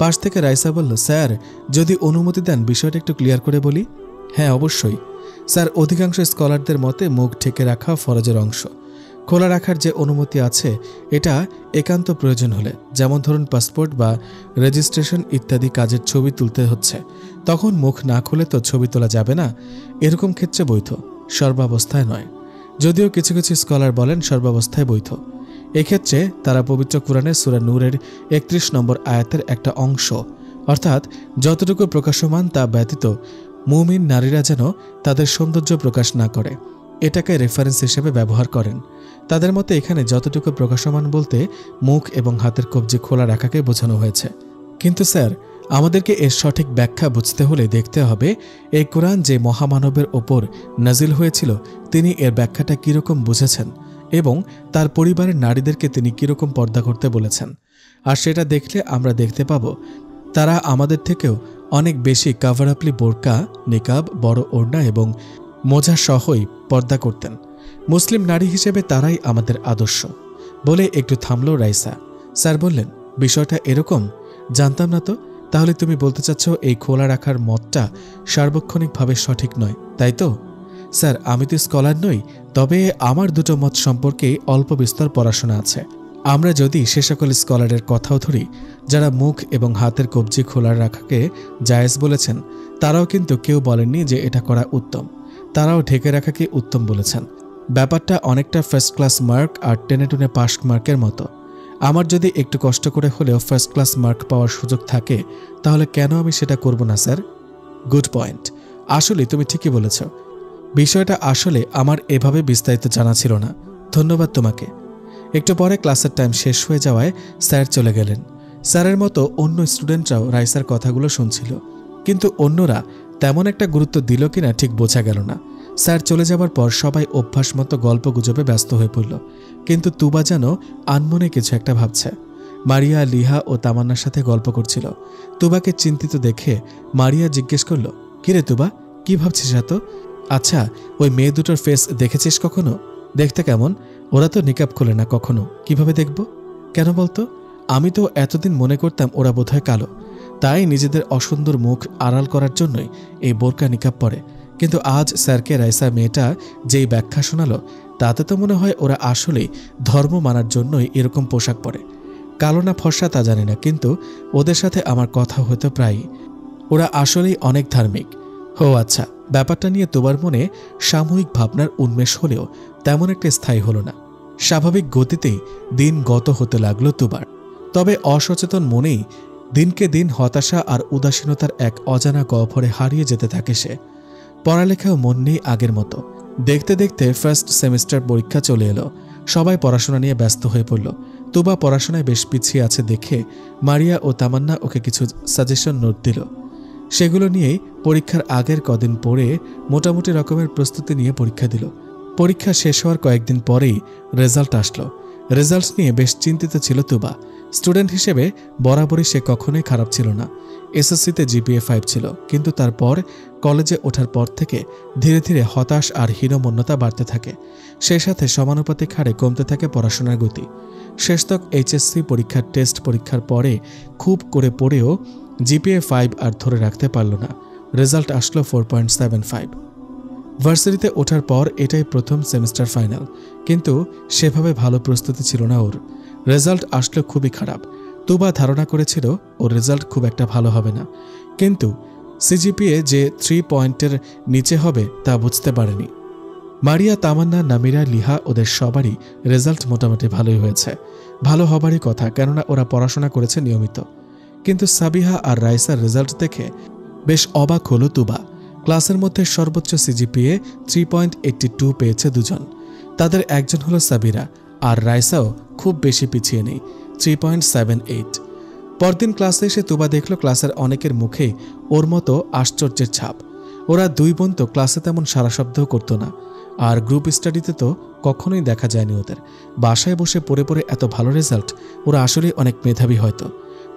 পাশ থেকে রাইসা বলল, স্যার যদি অনুমতি দেন বিষয়টা একটু ক্লিয়ার করে বলি। হ্যাঁ অবশ্যই স্যার, অধিকাংশ স্কলারদের মতে মুখ ঢেকে রাখা ফরজের অংশ। খোলা রাখার যে অনুমতি আছে এটা একান্ত প্রয়োজন হলে, যেমন ধরুন পাসপোর্ট বা রেজিস্ট্রেশন ইত্যাদি কাজের ছবি তুলতে হচ্ছে, তখন মুখ না খুলে তো ছবি তোলা যাবে না, এরকম ক্ষেত্রে বৈধ, সর্বাবস্থায় নয়। যদিও কিছু কিছু স্কলার বলেন সর্বাবস্থায় বৈধ। এক্ষেত্রে তারা পবিত্র কুরআনের সূরা নূরের 31 নম্বর আয়াতের একটা অংশ, অর্থাৎ যতটুকু প্রকাশমান তা ব্যতীত মুমিন নারীরা যেন তাদের সৌন্দর্য প্রকাশ না করে, এটাকে রেফারেন্স হিসেবে ব্যবহার করেন। তাদের মতে এখানে যতটুকু প্রকাশমান বলতে মুখ এবং হাতের কবজি খোলা রাখাকে বোঝানো হয়েছে। কিন্তু স্যার আমাদেরকে এর সঠিক ব্যাখ্যা বুঝতে হলে দেখতে হবে এই কোরআন যে মহামানবের ওপর নাজিল হয়েছিল তিনি এর ব্যাখ্যাটা কীরকম বুঝেছেন এবং তার পরিবারের নারীদেরকে তিনি কীরকম পর্দা করতে বলেছেন। আর সেটা দেখলে আমরা দেখতে পাব তারা আমাদের থেকেও অনেক বেশি কাভার আপলি বোরকা, নিকাব, বড় ওড়না এবং মোজা সহই পর্দা করতেন। মুসলিম নারী হিসেবে তারাই আমাদের আদর্শ বলে একটু থামল রাইসা। স্যার বললেন, বিষয়টা এরকম? জানতাম না তো। তাহলে তুমি বলতে চাচ্ছ এই খোলা রাখার মতটা সার্বক্ষণিকভাবে সঠিক নয়, তাই তো? স্যার, আমি তো স্কলার নই, তবে আমার দুটো মত সম্পর্কে অল্প বিস্তর পড়াশোনা আছে। আমরা যদি সে সকল স্কলারের কথাও ধরি যারা মুখ এবং হাতের কবজি খোলা রাখাকে জায়েজ বলেছেন, তারাও কিন্তু কেউ বলেননি যে এটা করা উত্তম। তারাও ঢেকে রাখাকে উত্তম বলেছেন। ব্যাপারটা অনেকটা ফার্স্ট ক্লাস মার্ক আর টেনে টুনে পাস মার্কের মতো। আমার যদি একটু কষ্ট করে হলেও ফার্স্ট ক্লাস মার্ক পাওয়ার সুযোগ থাকে, তাহলে কেন আমি সেটা করব না স্যার? Good point. আসলে তুমি ঠিকই বলেছ। বিষয়টা আসলে আমার এভাবে বিস্তারিত জানা ছিল না। ধন্যবাদ তোমাকে। একটু পরে ক্লাসের টাইম শেষ হয়ে যাওয়ায় স্যার চলে গেলেন। স্যারের মতো অন্য স্টুডেন্টরাও রাইসার কথাগুলো শুনছিল, কিন্তু অন্যরা তেমন একটা গুরুত্ব দিল কিনা ঠিক বোঝা গেল না। স্যার চলে যাবার পর সবাই অভ্যাস মতো গল্প গুজবে ব্যস্ত হয়ে পড়ল, কিন্তু তুবা যেন আনমনে কিছু একটা ভাবছে। মারিয়া, লিহা ও তামান্নার সাথে গল্প করছিল। তুবাকে চিন্তিত দেখে মারিয়া জিজ্ঞেস করল, কিরে তুবা, কি ভাবছিস এত? আচ্ছা, ওই মেয়ে দুটোর ফেস দেখেছিস কখনো? দেখতে কেমন? ওরা তো নিকাব খোলে না কখনো, কিভাবে দেখব? কেন বলতো? আমি তো এতদিন মনে করতাম ওরা বোধহয় কালো, তাই নিজেদের অসুন্দর মুখ আড়াল করার জন্যই এই বোরকা নিকাব পরে। কিন্তু আজ স্যারকে রাইসা মেয়েটা যেই ব্যাখ্যা শোনালো, তাতে তো মনে হয় ওরা আসলেই ধর্ম মানার জন্যই এরকম পোশাক পরে। কালো না ফর্সা তা জানি না, কিন্তু ওদের সাথে আমার কথা হতো প্রায়ই। ওরা আসলেই অনেক ধার্মিক। ও আচ্ছা, ব্যাপারটা নিয়ে তোমার মনে সাময়িক ভাবনার উন্মেষ হলেও তেমন একটা স্থায়ী হলো না। স্বাভাবিক গতিতেই দিন গত হতে লাগলো তুবার। তবে অসচেতন মনেই দিনকে দিন হতাশা আর উদাসীনতার এক অজানা গহ্বরে হারিয়ে যেতে থাকে সে। পড়ালেখাও মন নেই আগের মতো। দেখতে দেখতে ফার্স্ট সেমিস্টার পরীক্ষা চলে এলো। সবাই পড়াশোনা নিয়ে ব্যস্ত হয়ে পড়ল। তুবা পড়াশোনায় বেশ পিছিয়ে আছে দেখে মারিয়া ও তামান্না ওকে কিছু সাজেশন নোট দিল। সেগুলো নিয়েই পরীক্ষার আগের কদিন পরে মোটামুটি রকমের প্রস্তুতি নিয়ে পরীক্ষা দিল। পরীক্ষা শেষ হওয়ার কয়েকদিন পরেই রেজাল্ট আসলো। রেজাল্ট নিয়ে বেশ চিন্তিত ছিল তুবা। স্টুডেন্ট হিসেবে বরাবরই সে কখনোই খারাপ ছিল না। এসএসসিতে জিপিএ 5 ছিল, কিন্তু তারপর কলেজে ওঠার পর থেকে ধীরে ধীরে হতাশ আর হীনমন্যতা বাড়তে থাকে। সেই সাথে সমানুপাতিক হারে কমতে থাকে পড়াশোনার গতি। শেষতক এইচএসসি পরীক্ষার টেস্ট পরীক্ষার পরে খুব করে পড়েও জিপিএ 5 আর ধরে রাখতে পারল না। রেজাল্ট আসলো 4.75। ভার্সিটিতে ওঠার পর এটাই প্রথম সেমিস্টার ফাইনাল, কিন্তু সেভাবে ভালো প্রস্তুতি ছিল না ওর। রেজাল্ট আসলো খুবই খারাপ। তুবা ধারণা করেছিল ওর রেজাল্ট খুব একটা ভালো হবে না, কিন্তু সিজিপিএ যে 3 পয়েন্টের নিচে হবে তা বুঝতে পারেনি। মারিয়া, তামান্না, নামিরা, লিহা ওদের সবারই রেজাল্ট মোটামুটি ভালোই হয়েছে। ভালো হবারই কথা, কেননা ওরা পড়াশোনা করেছে নিয়মিত। কিন্তু সাবিহা আর রাইসার রেজাল্ট দেখে বেশ অবাক হলো তুবা। ক্লাসের মধ্যে সর্বোচ্চ সিজিপিএ 3.82 পেয়েছে দুজন। তাদের একজন হলো সাবিরা, আর রাইসাও খুব বেশি পিছিয়ে নেই, 3.78। পরদিন ক্লাসে এসে তুবা দেখল ক্লাসের অনেকের মুখেই ওর মতো আশ্চর্যের ছাপ। ওরা দুই বোন তো ক্লাসে তেমন সারা শব্দও করতো না, আর গ্রুপ স্টাডিতে তো কখনোই দেখা যায়নি ওদের। বাসায় বসে পড়ে পড়ে এত ভালো রেজাল্ট, ওরা আসলেই অনেক মেধাবী হয়তো।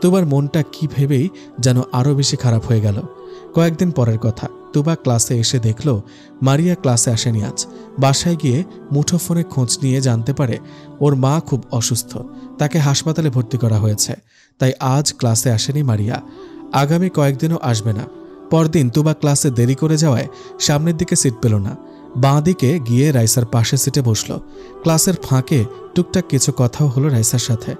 তুবার মনটা কি ভেবেই যেন আরও বেশি খারাপ হয়ে গেল। কয়েকদিন পরের কথা, তুবা ক্লাসে এসে দেখল মারিয়া ক্লাসে আসেনি আজ। বাসায় গিয়ে মুঠোফোনে খোঁজ নিয়ে জানতে পারে ওর মা খুব অসুস্থ, তাকে হাসপাতালে ভর্তি করা হয়েছে। তাই আজ ক্লাসে আসেনি মারিয়া, আগামী কয়েকদিনও আসবে না। পরদিন তুবা ক্লাসে দেরি করে যাওয়ায় সামনের দিকে সিট পেল না। বাঁ দিকে গিয়ে রাইসার পাশে সিটে বসল। ক্লাসের ফাঁকে টুকটাক কিছু কথাও হলো রাইসার সাথে।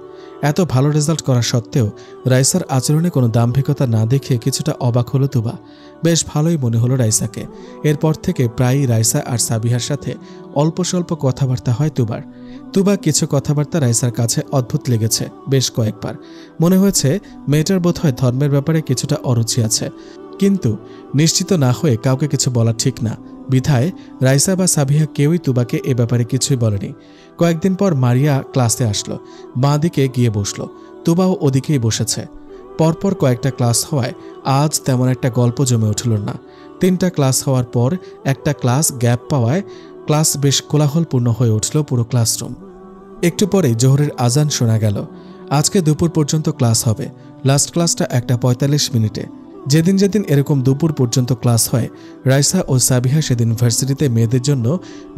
এত ভালো রেজাল্ট করা সত্ত্বেও রাইসার আচরণে কোনো দাম্ভিকতা না দেখে কিছুটা অবাক হলো তুবা। বেশ ভালোই মনে হলো রাইসাকে। এরপর থেকে প্রায়ই রাইসা আর সাবিহার সাথে অল্প স্বল্প কথাবার্তা হয় তুবার। তুবা কিছু কথাবার্তা রাইসার কাছে অদ্ভুত লেগেছে বেশ কয়েকবার। মনে হয়েছে মেয়েটার বোধহয় ধর্মের ব্যাপারে কিছুটা অরুচি আছে, কিন্তু নিশ্চিত না হয়ে কাউকে কিছু বলা ঠিক না। বিধায় রাইসা বা সাবিহা কেউই তুবাকে এ ব্যাপারে কিছুই বলেনি। কয়েকদিন পর মারিয়া ক্লাসে আসলো, বাঁ দিকে গিয়ে বসলো। তুবাও ওদিকেই বসেছে। পরপর কয়েকটা ক্লাস হওয়ায় আজ তেমন একটা গল্প জমে উঠল না। 3টা ক্লাস হওয়ার পর একটা ক্লাস গ্যাপ পাওয়ায় ক্লাস বেশ কোলাহলপূর্ণ হয়ে উঠল পুরো ক্লাসরুম। একটু পরেই জোহরের আজান শোনা গেল। আজকে দুপুর পর্যন্ত ক্লাস হবে। লাস্ট ক্লাসটা 1:45 মিনিটে। যেদিন যেদিন এরকম দুপুর পর্যন্ত ক্লাস হয়, রাইসা ও সাবিহা সেদিন ভার্সিটিতে মেয়েদের জন্য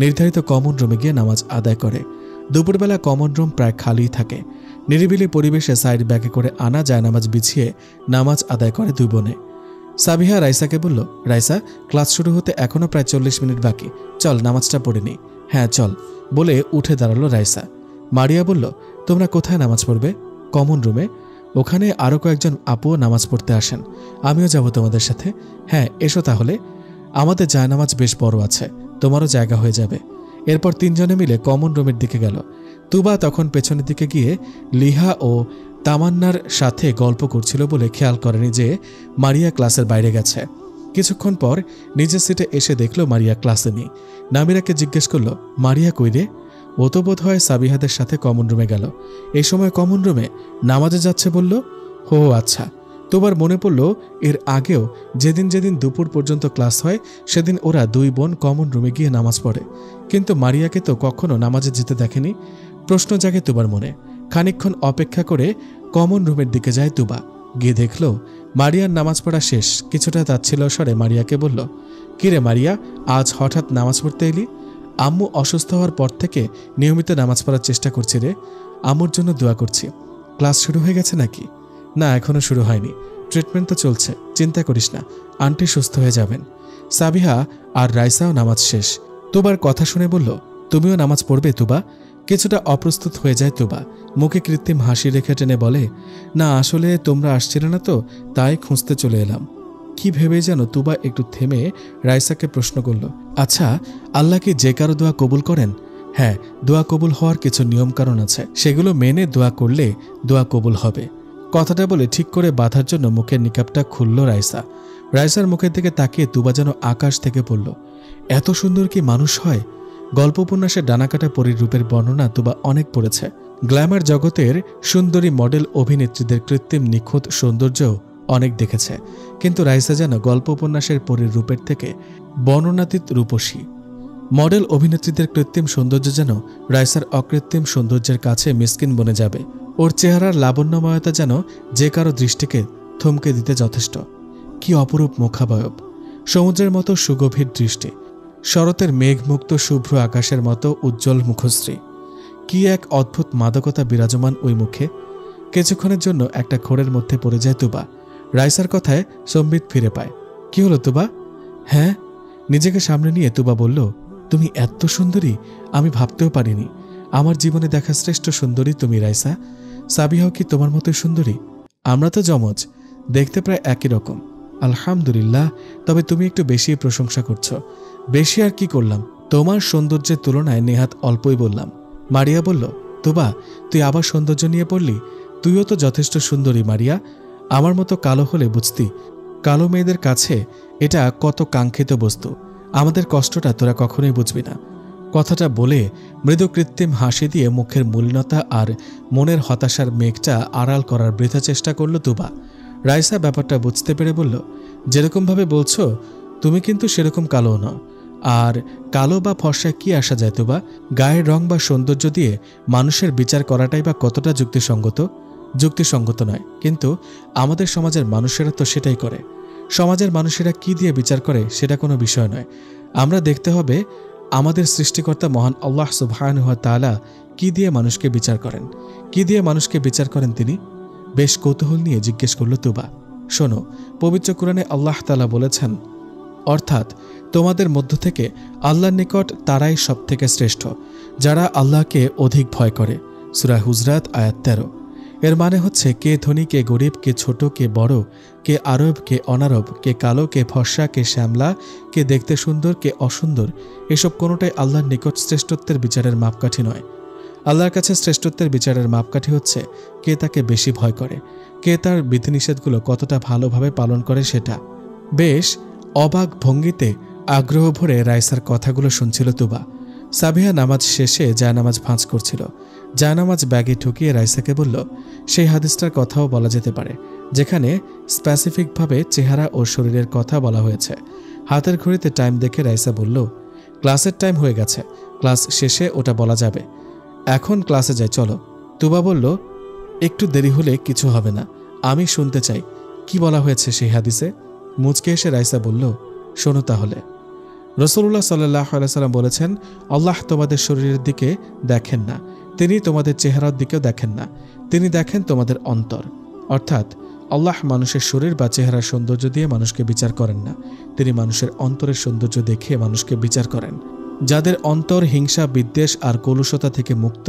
নির্ধারিত কমন রুমে গিয়ে নামাজ আদায় করে। দুপুরবেলা কমন রুম প্রায় খালিই থাকে। নিরিবিলি পরিবেশে সাইড ব্যাগে করে আনা যায় নামাজ বিছিয়ে নামাজ আদায় করে দুই বোনে। সাবিহা রাইসাকে বলল, রাইসা, ক্লাস শুরু হতে এখনও প্রায় 40 মিনিট বাকি, চল নামাজটা পড়ে নিই। হ্যাঁ চল বলে উঠে দাঁড়ালো রাইসা। মারিয়া বলল, তোমরা কোথায় নামাজ পড়বে? কমন রুমে। ওখানে আরও কয়েকজন আপুও নামাজ পড়তে আসেন, আমিও যাব তোমাদের সাথে। হ্যাঁ এসো তাহলে, আমাদের জায়নামাজ বেশ বড় আছে, তোমারও জায়গা হয়ে যাবে। এরপর তিনজনে মিলে কমন রুমের দিকে গেল। তুবা তখন পেছনের দিকে গিয়ে লিহা ও তামান্নার সাথে গল্প করছিল বলে খেয়াল করেনি যে মারিয়া ক্লাসের বাইরে গেছে। কিছুক্ষণ পর নিজের সিটে এসে দেখল মারিয়া ক্লাসে নেই। নামিরাকে জিজ্ঞেস করল, মারিয়া কই রে? ও তো বোধ হয় সাবিহাদের সাথে কমন রুমে গেল। এই সময় কমন রুমে নামাজে যাচ্ছে বলল। হো আচ্ছা। তোবার মনে পড়ল এর আগেও যেদিন যেদিন দুপুর পর্যন্ত ক্লাস হয় সেদিন ওরা দুই বোন কমন রুমে গিয়ে নামাজ পড়ে, কিন্তু মারিয়াকে তো কখনো নামাজে যেতে দেখেনি। প্রশ্ন জাগে তুবার মনে। খানিকক্ষণ অপেক্ষা করে কমন রুমের দিকে যায় তুবা। গিয়ে দেখল মারিয়ার নামাজ পড়া শেষ। কিছুটা তাচ্ছিল স্বরে মারিয়াকে বলল, কিরে মারিয়া, আজ হঠাৎ নামাজ পড়তে এলি? আম্মু অসুস্থ হওয়ার পর থেকে নিয়মিত নামাজ পড়ার চেষ্টা করছি রে, আম্মুর জন্য দোয়া করছি। ক্লাস শুরু হয়ে গেছে নাকি? না, এখনো শুরু হয়নি, ট্রিটমেন্ট তো চলছে, চিন্তা করিস না, আন্টি সুস্থ হয়ে যাবেন। সাবিহা আর রাইসাও নামাজ শেষ। তুবার কথা শুনে বলল, তুমিও নামাজ পড়বে তুবা? কিছুটা অপ্রস্তুত হয়ে যায় তুবা। মুখে কৃত্রিম হাসি রেখে টেনে বলে, না আসলে তোমরা আসছিলে না তো, তাই খুঁজতে চলে এলাম। কি ভেবে যেন তুবা একটু থেমে রাইসাকে প্রশ্ন করল, আচ্ছা আল্লাহ কি যে কারো দোয়া কবুল করেন? হ্যাঁ, দোয়া কবুল হওয়ার কিছু নিয়ম কারণ আছে, সেগুলো মেনে দোয়া করলে দোয়া কবুল হবে। কথাটা বলে ঠিক করে বাঁধার জন্য মুখের নিকাবটা খুলল রাইসা। রাইসার মুখের দিকে তাকিয়ে তুবা যেন আকাশ থেকে পড়ল। এত সুন্দর কি মানুষ হয়? গল্প উপন্যাসের ডানাকাটা পরীর রূপের বর্ণনা তুবা অনেক পড়েছে। গ্ল্যামার জগতের সুন্দরী মডেল অভিনেত্রীদের কৃত্রিম নিখুঁত সৌন্দর্য অনেক দেখেছে, কিন্তু রাইসা যেন গল্প উপন্যাসের পরীর রূপের থেকে বর্ণনাতীত রূপসী। মডেল অভিনেত্রীদের কৃত্রিম সৌন্দর্য যেন রাইসার অকৃত্রিম সৌন্দর্যের কাছে মিসকিন বনে যাবে। ওর চেহারার লাবণ্যময়তা যেন যে কারো দৃষ্টিকে থমকে দিতে যথেষ্ট। কি অপরূপ মুখাবয়ব, সমুদ্রের মতো সুগভীর দৃষ্টি, শরতের মেঘমুক্ত শুভ্র আকাশের মতো উজ্জ্বল মুখশ্রী। কি এক অদ্ভুত মাদকতা বিরাজমান ওই মুখে। কিছুক্ষণের জন্য একটা ঘোরের মধ্যে পড়ে যায় তুবা। রাইসার কথায় সম্বিত ফিরে পায়। কি হলো তুবা? হ্যাঁ, নিজেকে সামনে নিয়ে তুবা বলল, তুমি এত সুন্দরী আমি ভাবতেও পারিনি। আমার জীবনে দেখা শ্রেষ্ঠ সুন্দরী তুমি রাইসা। সাবিহাও কি তোমার মতোই সুন্দরী? আমরা তো জমজ, দেখতে প্রায় একই রকম। আলহামদুলিল্লাহ, তবে তুমি একটু বেশি প্রশংসা করছো। বেশি আর কি করলাম, তোমার সৌন্দর্যের তুলনায় নেহাত অল্পই বললাম। মারিয়া বলল, তুবা তুই আবার সৌন্দর্য নিয়ে পড়লি? তুইও তো যথেষ্ট সুন্দরী মারিয়া। আমার মতো কালো হলে বুঝতি, কালো মেয়েদের কাছে এটা কত কাঙ্ক্ষিত বস্তু। আমাদের কষ্টটা তোরা কখনোই বুঝবি না। কথাটা বলে মৃদু কৃত্রিম হাসি দিয়ে মুখের মলিনতা আর মনের হতাশার মেঘটা আড়াল করার বৃথা চেষ্টা করল তুবা। রাইসা ব্যাপারটা বুঝতে পেরে বলল, যেরকমভাবে বলছো তুমি কিন্তু সেরকম কালো নও। আর কালো বা ফর্সায় কি আসা যায় তুবা? গায়ের রং বা সৌন্দর্য দিয়ে মানুষের বিচার করাটাই বা কতটা যুক্তিসঙ্গত? যুক্তিসঙ্গত নয়, কিন্তু আমাদের সমাজের মানুষেরা তো সেটাই করে। সমাজের মানুষেরা কি দিয়ে বিচার করে সেটা কোনো বিষয় নয়। আমরা দেখতে হবে আমাদের সৃষ্টিকর্তা মহান আল্লাহ সুবহানাহু ওয়া তাআলা কি দিয়ে মানুষকে বিচার করেন। কি দিয়ে মানুষকে বিচার করেন তিনি? বেশ কৌতূহল নিয়ে জিজ্ঞেস করল তুবা। শোনো, পবিত্র কোরআনে আল্লাহ তাআলা বলেছেন, অর্থাৎ তোমাদের মধ্য থেকে আল্লাহর নিকট তারাই সব থেকে শ্রেষ্ঠ, যারা আল্লাহকে অধিক ভয় করে। সূরা হুজরাত আয়াত 13। এর মানে হচ্ছে কে ধনী কে গরিব, কে ছোট কে বড়, কে আরব কে অনারব, কে কালো কে ফর্সা, কে শ্যামলা, কে দেখতে সুন্দর কে অসুন্দর, এসব কোনোটাই আল্লাহর নিকট শ্রেষ্ঠত্বের বিচারের মাপকাঠি নয়। আল্লাহর কাছে শ্রেষ্ঠত্বের বিচারের মাপকাঠি হচ্ছে কে তাকে বেশি ভয় করে, কে তার বিধিনিষেধগুলো কতটা ভালোভাবে পালন করে সেটা। বেশ অবাক ভঙ্গিতে আগ্রহ ভরে রাইসার কথাগুলো শুনছিল তুবা। সাবিহা নামাজ শেষে জায়নামাজ ভাঁজ করছিল। জায়নামাজ ব্যাগে ঢুকিয়ে রাইসাকে বলল, সেই হাদিসটার কথাও বলা যেতে পারে যেখানে স্পেসিফিকভাবে চেহারা ও শরীরের কথা বলা হয়েছে। হাতের ঘড়িতে টাইম দেখে রাইসা বলল, ক্লাসের টাইম হয়ে গেছে, ক্লাস শেষে ওটা বলা যাবে। এখন ক্লাসে যাই, চলো। তুবা বলল, একটু দেরি হলে কিছু হবে না, আমি শুনতে চাই কি বলা হয়েছে সেই হাদিসে। মুচকে এসে রাইসা বলল, শোনো তাহলে। রাসূলুল্লাহ সাল্লাল্লাহু আলাইহি সাল্লাম বলেছেন, আল্লাহ তোমাদের শরীরের দিকে দেখেন না, তিনি তোমাদের চেহারার দিকেও দেখেন না, তিনি দেখেন তোমাদের অন্তর। অর্থাৎ আল্লাহ মানুষের শরীর বা চেহারার সৌন্দর্য দিয়ে মানুষকে বিচার করেন না, তিনি মানুষের অন্তরের সৌন্দর্য দেখে মানুষকে বিচার করেন। যাদের অন্তর হিংসা, বিদ্বেষ আর কলুষতা থেকে মুক্ত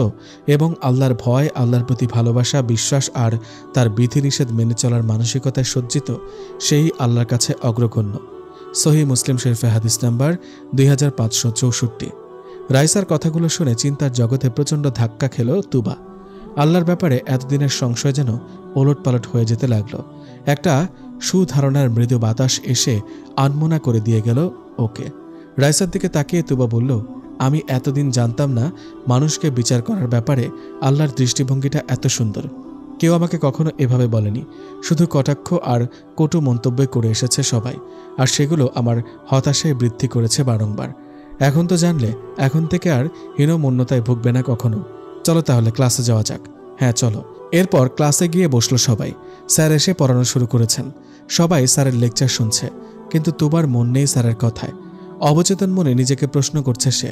এবং আল্লাহর ভয়, আল্লাহর প্রতি ভালোবাসা, বিশ্বাস আর তার বিধিনিষেধ মেনে চলার মানসিকতায় সজ্জিত, সেই আল্লাহর কাছে অগ্রগণ্য। সহিহ মুসলিম শরীফে হাদিস নাম্বার 2564। রাইসার কথাগুলো শুনে চিন্তার জগতে প্রচণ্ড ধাক্কা খেল তুবা। আল্লাহর ব্যাপারে এতদিনের সংশয় যেন ওলটপালট হয়ে যেতে লাগল। একটা সুধারণার মৃদু বাতাস এসে আনমনা করে দিয়ে গেল ওকে। রাইসার দিকে তাকিয়ে তুবা বলল, আমি এতদিন জানতাম না মানুষকে বিচার করার ব্যাপারে আল্লাহর দৃষ্টিভঙ্গিটা এত সুন্দর। কেউ আমাকে কখনো এভাবে বলেনি, শুধু কটাক্ষ আর কটু মন্তব্য করে এসেছে সবাই, আর সেগুলো আমার হতাশায় বৃদ্ধি করেছে বারংবার। এখন তো জানলে এখন থেকে আর হীনমন্যতায় ভুগবে না কখনো। চলো তাহলে ক্লাসে যাওয়া যাক। হ্যাঁ চলো। এরপর ক্লাসে গিয়ে বসলো সবাই। স্যার এসে পড়ানো শুরু করেছেন। সবাই স্যারের লেকচার শুনছে, কিন্তু তুবার মন নেই স্যারের কথায়। অবচেতন মনে নিজেকে প্রশ্ন করছে সে,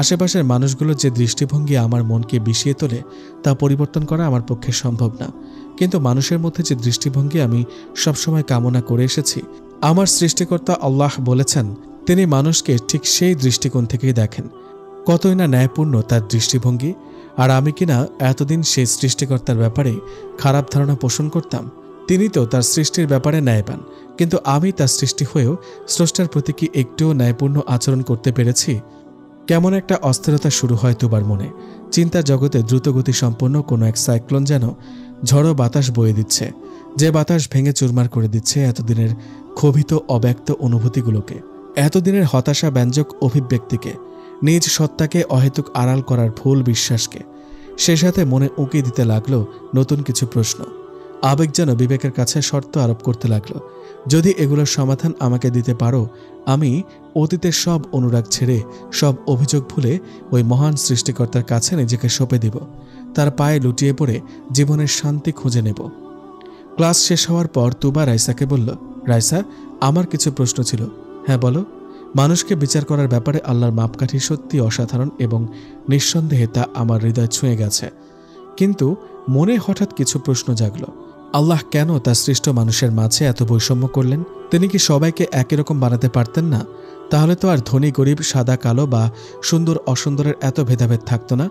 আশেপাশের মানুষগুলোর যে দৃষ্টিভঙ্গি আমার মনকে বিষিয়ে তোলে তা পরিবর্তন করা আমার পক্ষে সম্ভব না। কিন্তু মানুষের মধ্যে যে দৃষ্টিভঙ্গি আমি সবসময় কামনা করে এসেছি, আমার সৃষ্টিকর্তা আল্লাহ বলেছেন তিনি মানুষকে ঠিক সেই দৃষ্টিকোণ থেকেই দেখেন। কতই না ন্যায়পূর্ণ তার দৃষ্টিভঙ্গি, আর আমি কিনা এতদিন সেই সৃষ্টিকর্তার ব্যাপারে খারাপ ধারণা পোষণ করতাম। তিনি তো তার সৃষ্টির ব্যাপারে ন্যায়বান, কিন্তু আমি তার সৃষ্টি হয়েও স্রষ্টার প্রতি কি একটুও ন্যায়পূর্ণ আচরণ করতে পেরেছি? কেমন একটা অস্থিরতা শুরু হয় তুবার মনে। চিন্তার জগতে দ্রুতগতি সম্পন্ন কোনো এক সাইক্লোন যেন ঝড়ো বাতাস বয়ে দিচ্ছে, যে বাতাস ভেঙে চুরমার করে দিচ্ছে এতদিনের ক্ষোভিত অব্যক্ত অনুভূতিগুলোকে, এতদিনের হতাশা ব্যঞ্জক অভিব্যক্তিকে, নিজ সত্তাকে অহেতুক আড়াল করার ভুল বিশ্বাসকে। সে সাথে মনে উঁকি দিতে লাগলো নতুন কিছু প্রশ্ন। আবেগ যেন বিবেকের কাছে শর্ত আরোপ করতে লাগলো, যদি এগুলোর সমাধান আমাকে দিতে পারো, আমি অতীতের সব অনুরাগ ছেড়ে, সব অভিযোগ ভুলে ওই মহান সৃষ্টিকর্তার কাছে নিজেকে সঁপে দিব, তার পায়ে লুটিয়ে পড়ে জীবনের শান্তি খুঁজে নেব। ক্লাস শেষ হওয়ার পর তুবা রাইসাকে বলল, রাইসা, আমার কিছু প্রশ্ন ছিল। হ্যাঁ বলো। মানুষকে বিচার করার ব্যাপারে আল্লাহর মাপকাঠি সত্যি অসাধারণ এবং নিঃসন্দেহে তা আমার হৃদয় ছুঁয়ে গেছে, কিন্তু মনে হঠাৎ কিছু প্রশ্ন জাগলো। আল্লাহ কেন তার সৃষ্ট মানুষের মাঝে এত বৈষম্য করলেন? তিনি কি সবাইকে একই রকম বানাতে পারতেন না? তাহলে তো আর ধনী গরিব, সাদা কালো বা সুন্দর অসুন্দরের এত ভেদাভেদ থাকতো না।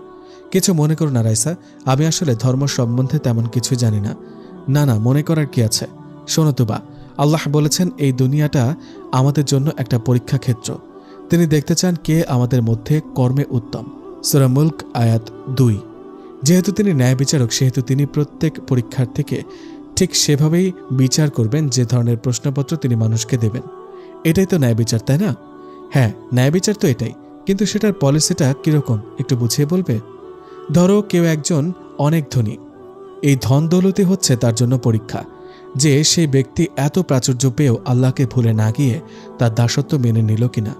কিছু মনে করো না রাইসা, আমি আসলে ধর্ম সম্বন্ধে তেমন কিছু জানি না। না না, মনে করার কি আছে? শোনো তুবা, আল্লাহ বলেছেন এই দুনিয়াটা আমাদের জন্য একটা পরীক্ষা ক্ষেত্র। তিনি দেখতে চান কে আমাদের মধ্যে কর্মে উত্তম। সূরা মুলক আয়াত 2। যেহেতু তিনি ন্যায় বিচারক, সেহেতু তিনি প্রত্যেক পরীক্ষার্থীকে ঠিক সেভাবেই বিচার করবেন যে ধরনের প্রশ্নপত্র তিনি মানুষকে দেবেন। এটাই তো ন্যায় বিচার, তাই না? হ্যাঁ, ন্যায় বিচার তো এটাই, কিন্তু সেটার পলিসিটা কিরকম একটু বুঝিয়ে বলবে? ধরো কেউ একজন অনেক ধনী, এই ধন দৌলতি হচ্ছে তার জন্য পরীক্ষা, যে সেই ব্যক্তি এত প্রাচুর্য পেয়েও আল্লাহকে ভুলে না গিয়ে তার দাসত্ব মেনে নিল কিনা,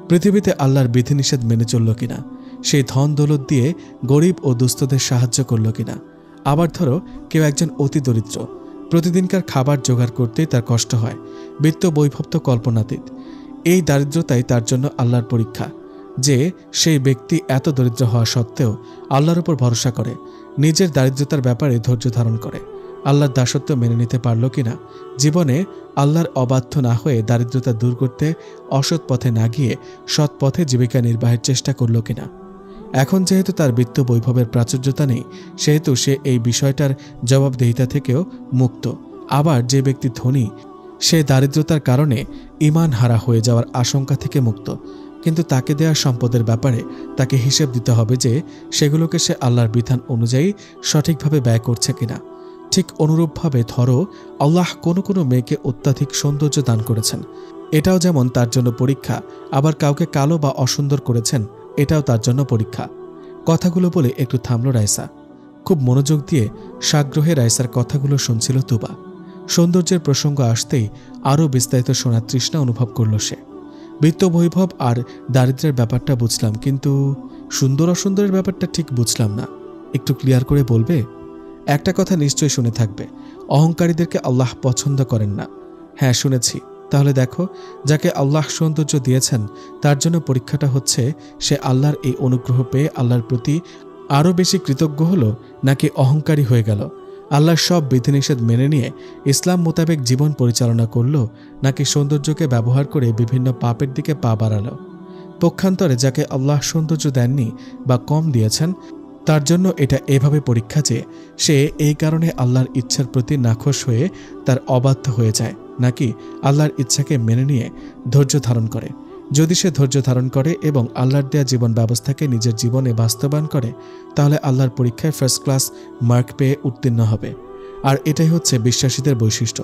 পৃথিবীতে আল্লাহর বিধিনিষেধ মেনে চলল কিনা, সেই ধন দৌলত দিয়ে গরিব ও দুস্থদের সাহায্য করল কিনা। আবার ধরো কেউ একজন অতি দরিদ্র, প্রতিদিনকার খাবার জোগাড় করতেই তার কষ্ট হয়, বিত্ত বৈভব তো কল্পনাতীত। এই দারিদ্রতাই তার জন্য আল্লাহর পরীক্ষা, যে সেই ব্যক্তি এত দরিদ্র হওয়া সত্ত্বেও আল্লাহর উপর ভরসা করে, নিজের দারিদ্রতার ব্যাপারে ধৈর্য ধারণ করে, আল্লাহর দাসত্ব মেনে নিতে পারল কিনা, জীবনে আল্লাহর অবাধ্য না হয়ে দারিদ্রতা দূর করতে অসৎ পথে না গিয়ে সৎ পথে জীবিকা নির্বাহের চেষ্টা করল কিনা। এখন যেহেতু তার বিত্ত বৈভবের প্রাচুর্যতা নেই, সেহেতু সে এই বিষয়টার জবাবদিহিতা থেকেও মুক্ত। আবার যে ব্যক্তি ধনী, সে দারিদ্রতার কারণে ঈমান হারা হয়ে যাওয়ার আশঙ্কা থেকে মুক্ত, কিন্তু তাকে দেওয়া সম্পদের ব্যাপারে তাকে হিসেব দিতে হবে যে সেগুলোকে সে আল্লাহর বিধান অনুযায়ী সঠিকভাবে ব্যয় করছে কিনা। ঠিক অনুরূপভাবে ধরো আল্লাহ কোনো কোনো মেয়েকে অত্যাধিক সৌন্দর্য দান করেছেন, এটাও যেমন তার জন্য পরীক্ষা, আবার কাউকে কালো বা অসুন্দর করেছেন, এটাও তার জন্য পরীক্ষা। কথাগুলো বলে একটু থামল রাইসা। খুব মনোযোগ দিয়ে সাগ্রহে রাইসার কথাগুলো শুনছিল তুবা। সৌন্দর্যের প্রসঙ্গ আসতেই আরও বিস্তারিত শোনার তৃষ্ণা অনুভব করল সে। বৃত্ত বৈভব আর দারিদ্র্যের ব্যাপারটা বুঝলাম, কিন্তু সুন্দর অসুন্দরের ব্যাপারটা ঠিক বুঝলাম না। একটু ক্লিয়ার করে বলবে? একটা কথা নিশ্চয়ই শুনে থাকবে, অহংকারীদেরকে আল্লাহ পছন্দ করেন না। হ্যাঁ, শুনেছি। তাহলে দেখো, যাকে আল্লাহ সৌন্দর্য দিয়েছেন তার জন্য পরীক্ষাটা হচ্ছে সে আল্লাহর এই অনুগ্রহ পেয়ে আল্লাহর প্রতি আরও বেশি কৃতজ্ঞ হলো নাকি অহংকারী হয়ে গেল। আল্লাহর সব বিধিনিষেধ মেনে নিয়ে ইসলাম মোতাবেক জীবন পরিচালনা করল নাকি সৌন্দর্যকে ব্যবহার করে বিভিন্ন পাপের দিকে পা বাড়াল। পক্ষান্তরে যাকে আল্লাহ সৌন্দর্য দেননি বা কম দিয়েছেন তার জন্য এটা এভাবে পরীক্ষা যে সে এই কারণে আল্লাহর ইচ্ছার প্রতি নাখোশ হয়ে তার অবাধ্য হয়ে যায় নাকি আল্লাহর ইচ্ছাকে মেনে নিয়ে ধৈর্য ধারণ করে। যদি সে ধৈর্য ধারণ করে এবং আল্লাহর দেয়া জীবন ব্যবস্থাকে নিজের জীবনে বাস্তবায়ন করে তাহলে আল্লাহর পরীক্ষায় ফার্স্ট ক্লাস মার্ক পেয়ে উত্তীর্ণ হবে। আর এটাই হচ্ছে বিশ্বাসীদের বৈশিষ্ট্য।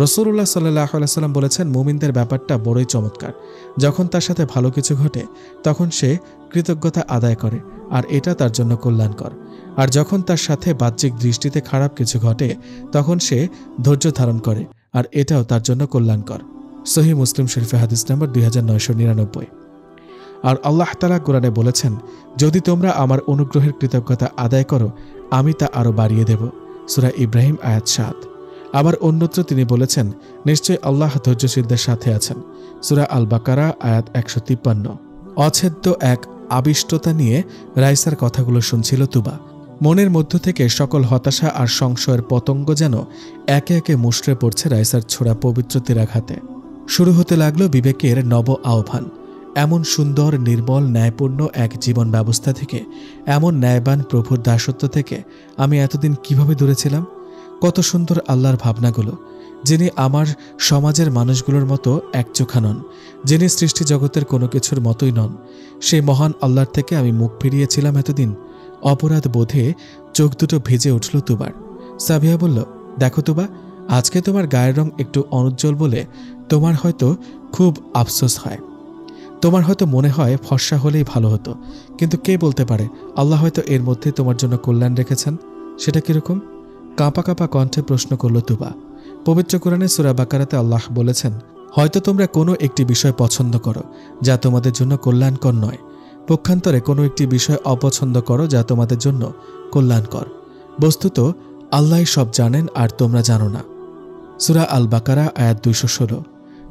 রাসূলুল্লাহ সাল্লাল্লাহু আলাইহি ওয়াসাল্লাম বলেছেন, মুমিনদের ব্যাপারটা বড়ই চমৎকার। যখন তার সাথে ভালো কিছু ঘটে তখন সে কৃতজ্ঞতা আদায় করে আর এটা তার জন্য কল্যাণকর। আর যখন তার সাথে বাহ্যিক দৃষ্টিতে খারাপ কিছু ঘটে তখন সে ধৈর্য ধারণ করে আর এটাও তার জন্য কল্যাণকর। সহিহ মুসলিম শরীফে হাদিস নম্বর 2999। আর আল্লাহ তাআলা কোরআনে বলেছেন, যদি তোমরা আমার অনুগ্রহের কৃতজ্ঞতা আদায় করো আমি তা আরও বাড়িয়ে দেব। সূরা ইব্রাহিম আয়াত 7। আবার অন্যত্র তিনি বলেছেন, নিশ্চয়ই আল্লাহ ধৈর্যশীলদের সাথে আছেন। সূরা আল বাকারা আয়াত 153। অছেদ্য এক আবিষ্টতা নিয়ে রাইসার কথাগুলো শুনছিল তুবা। মনের মধ্য থেকে সকল হতাশা আর সংশয়ের পতঙ্গ যেন একে একে মুষড়ে পড়ছে রাইসার ছোড়া পবিত্র তীরাঘাতে। শুরু হতে লাগলো বিবেকের নব আহ্বান। এমন সুন্দর, নির্মল, ন্যায়পূর্ণ এক জীবন ব্যবস্থা থেকে, এমন ন্যায়বান প্রভুর দাসত্ব থেকে আমি এতদিন কিভাবে দূরে ছিলাম? কত সুন্দর আল্লাহর ভাবনাগুলো, যিনি আমার সমাজের মানুষগুলোর মতো একচোখা নন, যিনি সৃষ্টি জগতের কোনো কিছুর মতোই নন। সেই মহান আল্লাহর থেকে আমি মুখ ফিরিয়েছিলাম এতদিন। অপরাধ বোধে চোখ দুটো ভিজে উঠল তুবার। সাবিয়া বলল, দেখো তুবা, আজকে তোমার গায়ের রং একটু অনুজ্জ্বল বলে তোমার হয়তো খুব আফসোস হয়। তোমার হয়তো মনে হয় ফর্সা হলেই ভালো হতো, কিন্তু কে বলতে পারে আল্লাহ হয়তো এর মধ্যে তোমার জন্য কল্যাণ রেখেছেন। সেটা কিরকম? কাঁপা কাঁপা কণ্ঠে প্রশ্ন করল তুবা। পবিত্র কোরআনে সূরা বাকারাতে আল্লাহ বলেছেন, হয়তো তোমরা কোনো একটি বিষয় পছন্দ করো যা তোমাদের জন্য কল্যাণকর নয়, পক্ষান্তরে কোনো একটি বিষয় অপছন্দ করো যা তোমাদের জন্য কল্যাণকর। বস্তুত আল্লাহই সব জানেন আর তোমরা জানো না। সূরা আল বাকারা আয়াত 216।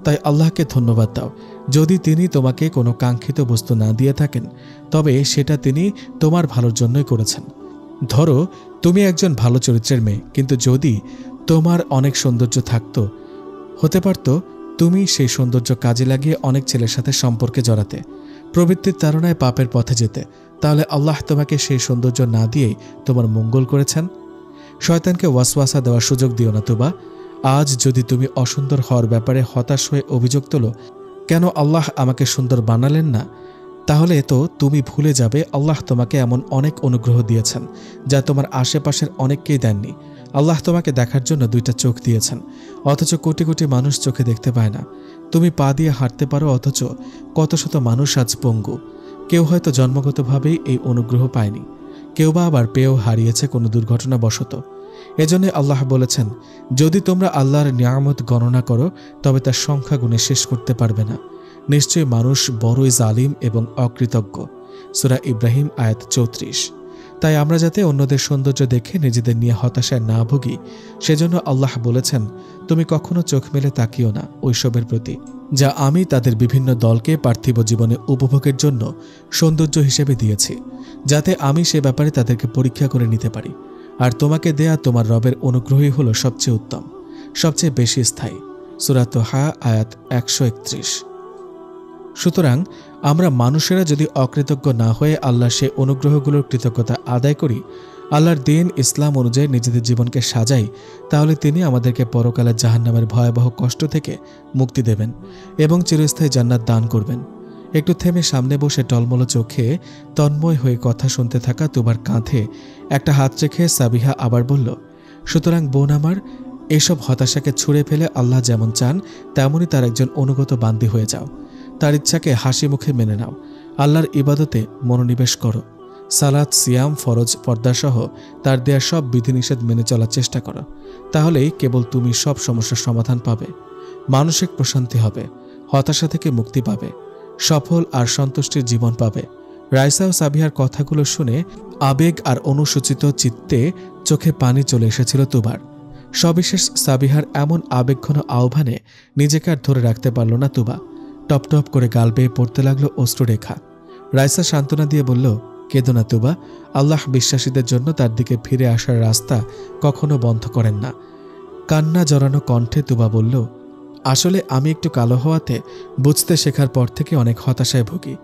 তাই আল্লাহকে ধন্যবাদ দাও যদি তিনি তোমাকে কোনো কাঙ্ক্ষিত বস্তু না দিয়ে থাকেন, তবে সেটা তিনি তোমার ভালোর জন্যই করেছেন। ধরো তুমি একজন ভালো চরিত্রের মেয়ে, কিন্তু যদি তোমার অনেক সৌন্দর্য থাকতো, হতে পারত তুমি সেই সৌন্দর্য কাজে লাগিয়ে অনেক ছেলের সাথে সম্পর্কে জড়াতে, প্রবৃত্তির তাড়নায় পাপের পথে যেতে। তাহলে আল্লাহ তোমাকে সেই সৌন্দর্য না দিয়েই তোমার মঙ্গল করেছেন। শয়তানকে ওয়াসওয়াসা দেওয়ার সুযোগ দিও না তুবা। আজ যদি তুমি অসুন্দর হওয়ার ব্যাপারে হতাশ হয়ে অভিযোগ তোলো, কেন আল্লাহ আমাকে সুন্দর বানালেন না, তাহলে তো তুমি ভুলে যাবে আল্লাহ তোমাকে এমন অনেক অনুগ্রহ দিয়েছেন যা তোমার আশেপাশের অনেককেই দেননি। আল্লাহ তোমাকে দেখার জন্য 2টা চোখ দিয়েছেন, অথচ কোটি কোটি মানুষ চোখে দেখতে পায় না। তুমি পা দিয়ে হাঁটতে পারো, অথচ কত শত মানুষ আজ পঙ্গু। কেউ হয়তো জন্মগতভাবেই এই অনুগ্রহ পায়নি, কেউ বা আবার পেয়েও হারিয়েছে কোনো দুর্ঘটনাবশত। এজন্য আল্লাহ বলেছেন, যদি তোমরা আল্লাহর নিয়ামত গণনা করো তবে তার সংখ্যা গুণে শেষ করতে পারবে না। নিশ্চয়ই মানুষ বড়ই জালিম এবং অকৃতজ্ঞ। সূরা ইব্রাহিম আয়াত 34। তাই আমরা যাতে অন্যদের সৌন্দর্য দেখে নিজেদের নিয়ে হতাশায় না ভুগি, সেজন্য আল্লাহ বলেছেন, তুমি কখনো চোখ মেলে তাকিও না ওইসবের প্রতি যা আমি তাদের বিভিন্ন দলকে পার্থিব জীবনে উপভোগের জন্য সৌন্দর্য হিসেবে দিয়েছি, যাতে আমি সে ব্যাপারে তাদেরকে পরীক্ষা করে নিতে পারি। আর তোমাকে দেয়া তোমার রবের অনুগ্রহই হলো সবচেয়ে উত্তম, সবচেয়ে বেশি স্থায়ী। সূরা তোহা আয়াত 131। সুতরাং আমরা মানুষেরা যদি অকৃতজ্ঞ না হয়ে আল্লাহর সেই অনুগ্রহগুলোর কৃতজ্ঞতা আদায় করি, আল্লাহর দিন ইসলাম অনুযায়ী নিজেদের জীবনকে সাজাই, তাহলে তিনি আমাদেরকে পরকালের জাহান্নামের ভয়াবহ কষ্ট থেকে মুক্তি দেবেন এবং চিরস্থায়ী জান্নাত দান করবেন। একটু থেমে সামনে বসে টলমল চোখে তন্ময় হয়ে কথা শুনতে থাকা তুবার কাঁধে একটা হাত রেখে সাবিহা আবার বলল, সুতরাং বোন আমার, এসব হতাশাকে ছুঁড়ে ফেলে আল্লাহ যেমন চান তেমনই তার একজন অনুগত বান্দী হয়ে যাও। তার ইচ্ছাকে হাসি মুখে মেনে নাও। আল্লাহর ইবাদতে মনোনিবেশ করো। সালাত, সিয়াম, ফরজ, পর্দাসহ তার দেয়া সব বিধিনিষেধ মেনে চলার চেষ্টা করো। তাহলেই কেবল তুমি সব সমস্যার সমাধান পাবে, মানসিক প্রশান্তি হবে, হতাশা থেকে মুক্তি পাবে, সফল আর সন্তুষ্টির জীবন পাবে। রাইসা ও সাবিহার কথাগুলো শুনে আবেগ আর অনুসূচিত চিত্তে চোখে পানি চলে এসেছিল তুবার। সবিশেষ সাবিহার এমন আবেগঘন আহ্বানে নিজেকে আর ধরে রাখতে পারল না তুবা। টপ টপ করে গাল বেয়ে পড়তে লাগলো অশ্রুরেখা। রাইসা সান্ত্বনা দিয়ে বলল, কেঁদো না তুবা, আল্লাহ বিশ্বাসীদের জন্য তার দিকে ফিরে আসার রাস্তা কখনো বন্ধ করেন না। কান্না জড়ানো কণ্ঠে তুবা বলল, আসলে আমি একটু কালো হওয়াতে বুঝতে শেখার পর থেকে অনেক হতাশায় ভুগি।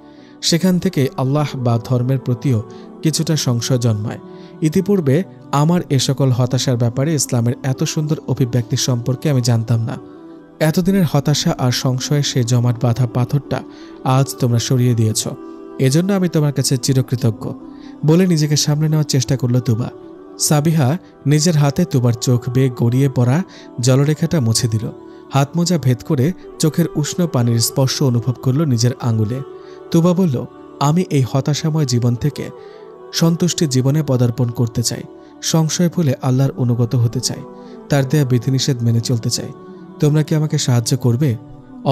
সেখান থেকে আল্লাহ বা ধর্মের প্রতিও কিছুটা সংশয় জন্মায়। ইতিপূর্বে আমার এ সকল হতাশার ব্যাপারে ইসলামের এত সুন্দর অভিব্যক্তি সম্পর্কে আমি জানতাম না। এতদিনের হতাশা আর সংশয়ের সেই জমাট বাঁধা পাথরটা আজ তোমরা সরিয়ে দিয়েছ, এজন্য আমি তোমার কাছে চিরকৃতজ্ঞ বলে নিজেকে সামনে নেওয়ার চেষ্টা করল তুবা। সাবিহা নিজের হাতে তুবার চোখ বেয়ে গড়িয়ে পড়া জলরেখাটা মুছে দিল। হাত মোজা ভেদ করে চোখের উষ্ণ পানির স্পর্শ অনুভব করল নিজের আঙুলে। তুবা বলল, আমি এই হতাশাময় জীবন থেকে সন্তুষ্টি জীবনে পদার্পণ করতে চাই। সংশয় ভুলে আল্লাহর অনুগত হতে চাই, তার দেয়া বিধিনিষেধ মেনে চলতে চাই। তোমরা কি আমাকে সাহায্য করবে?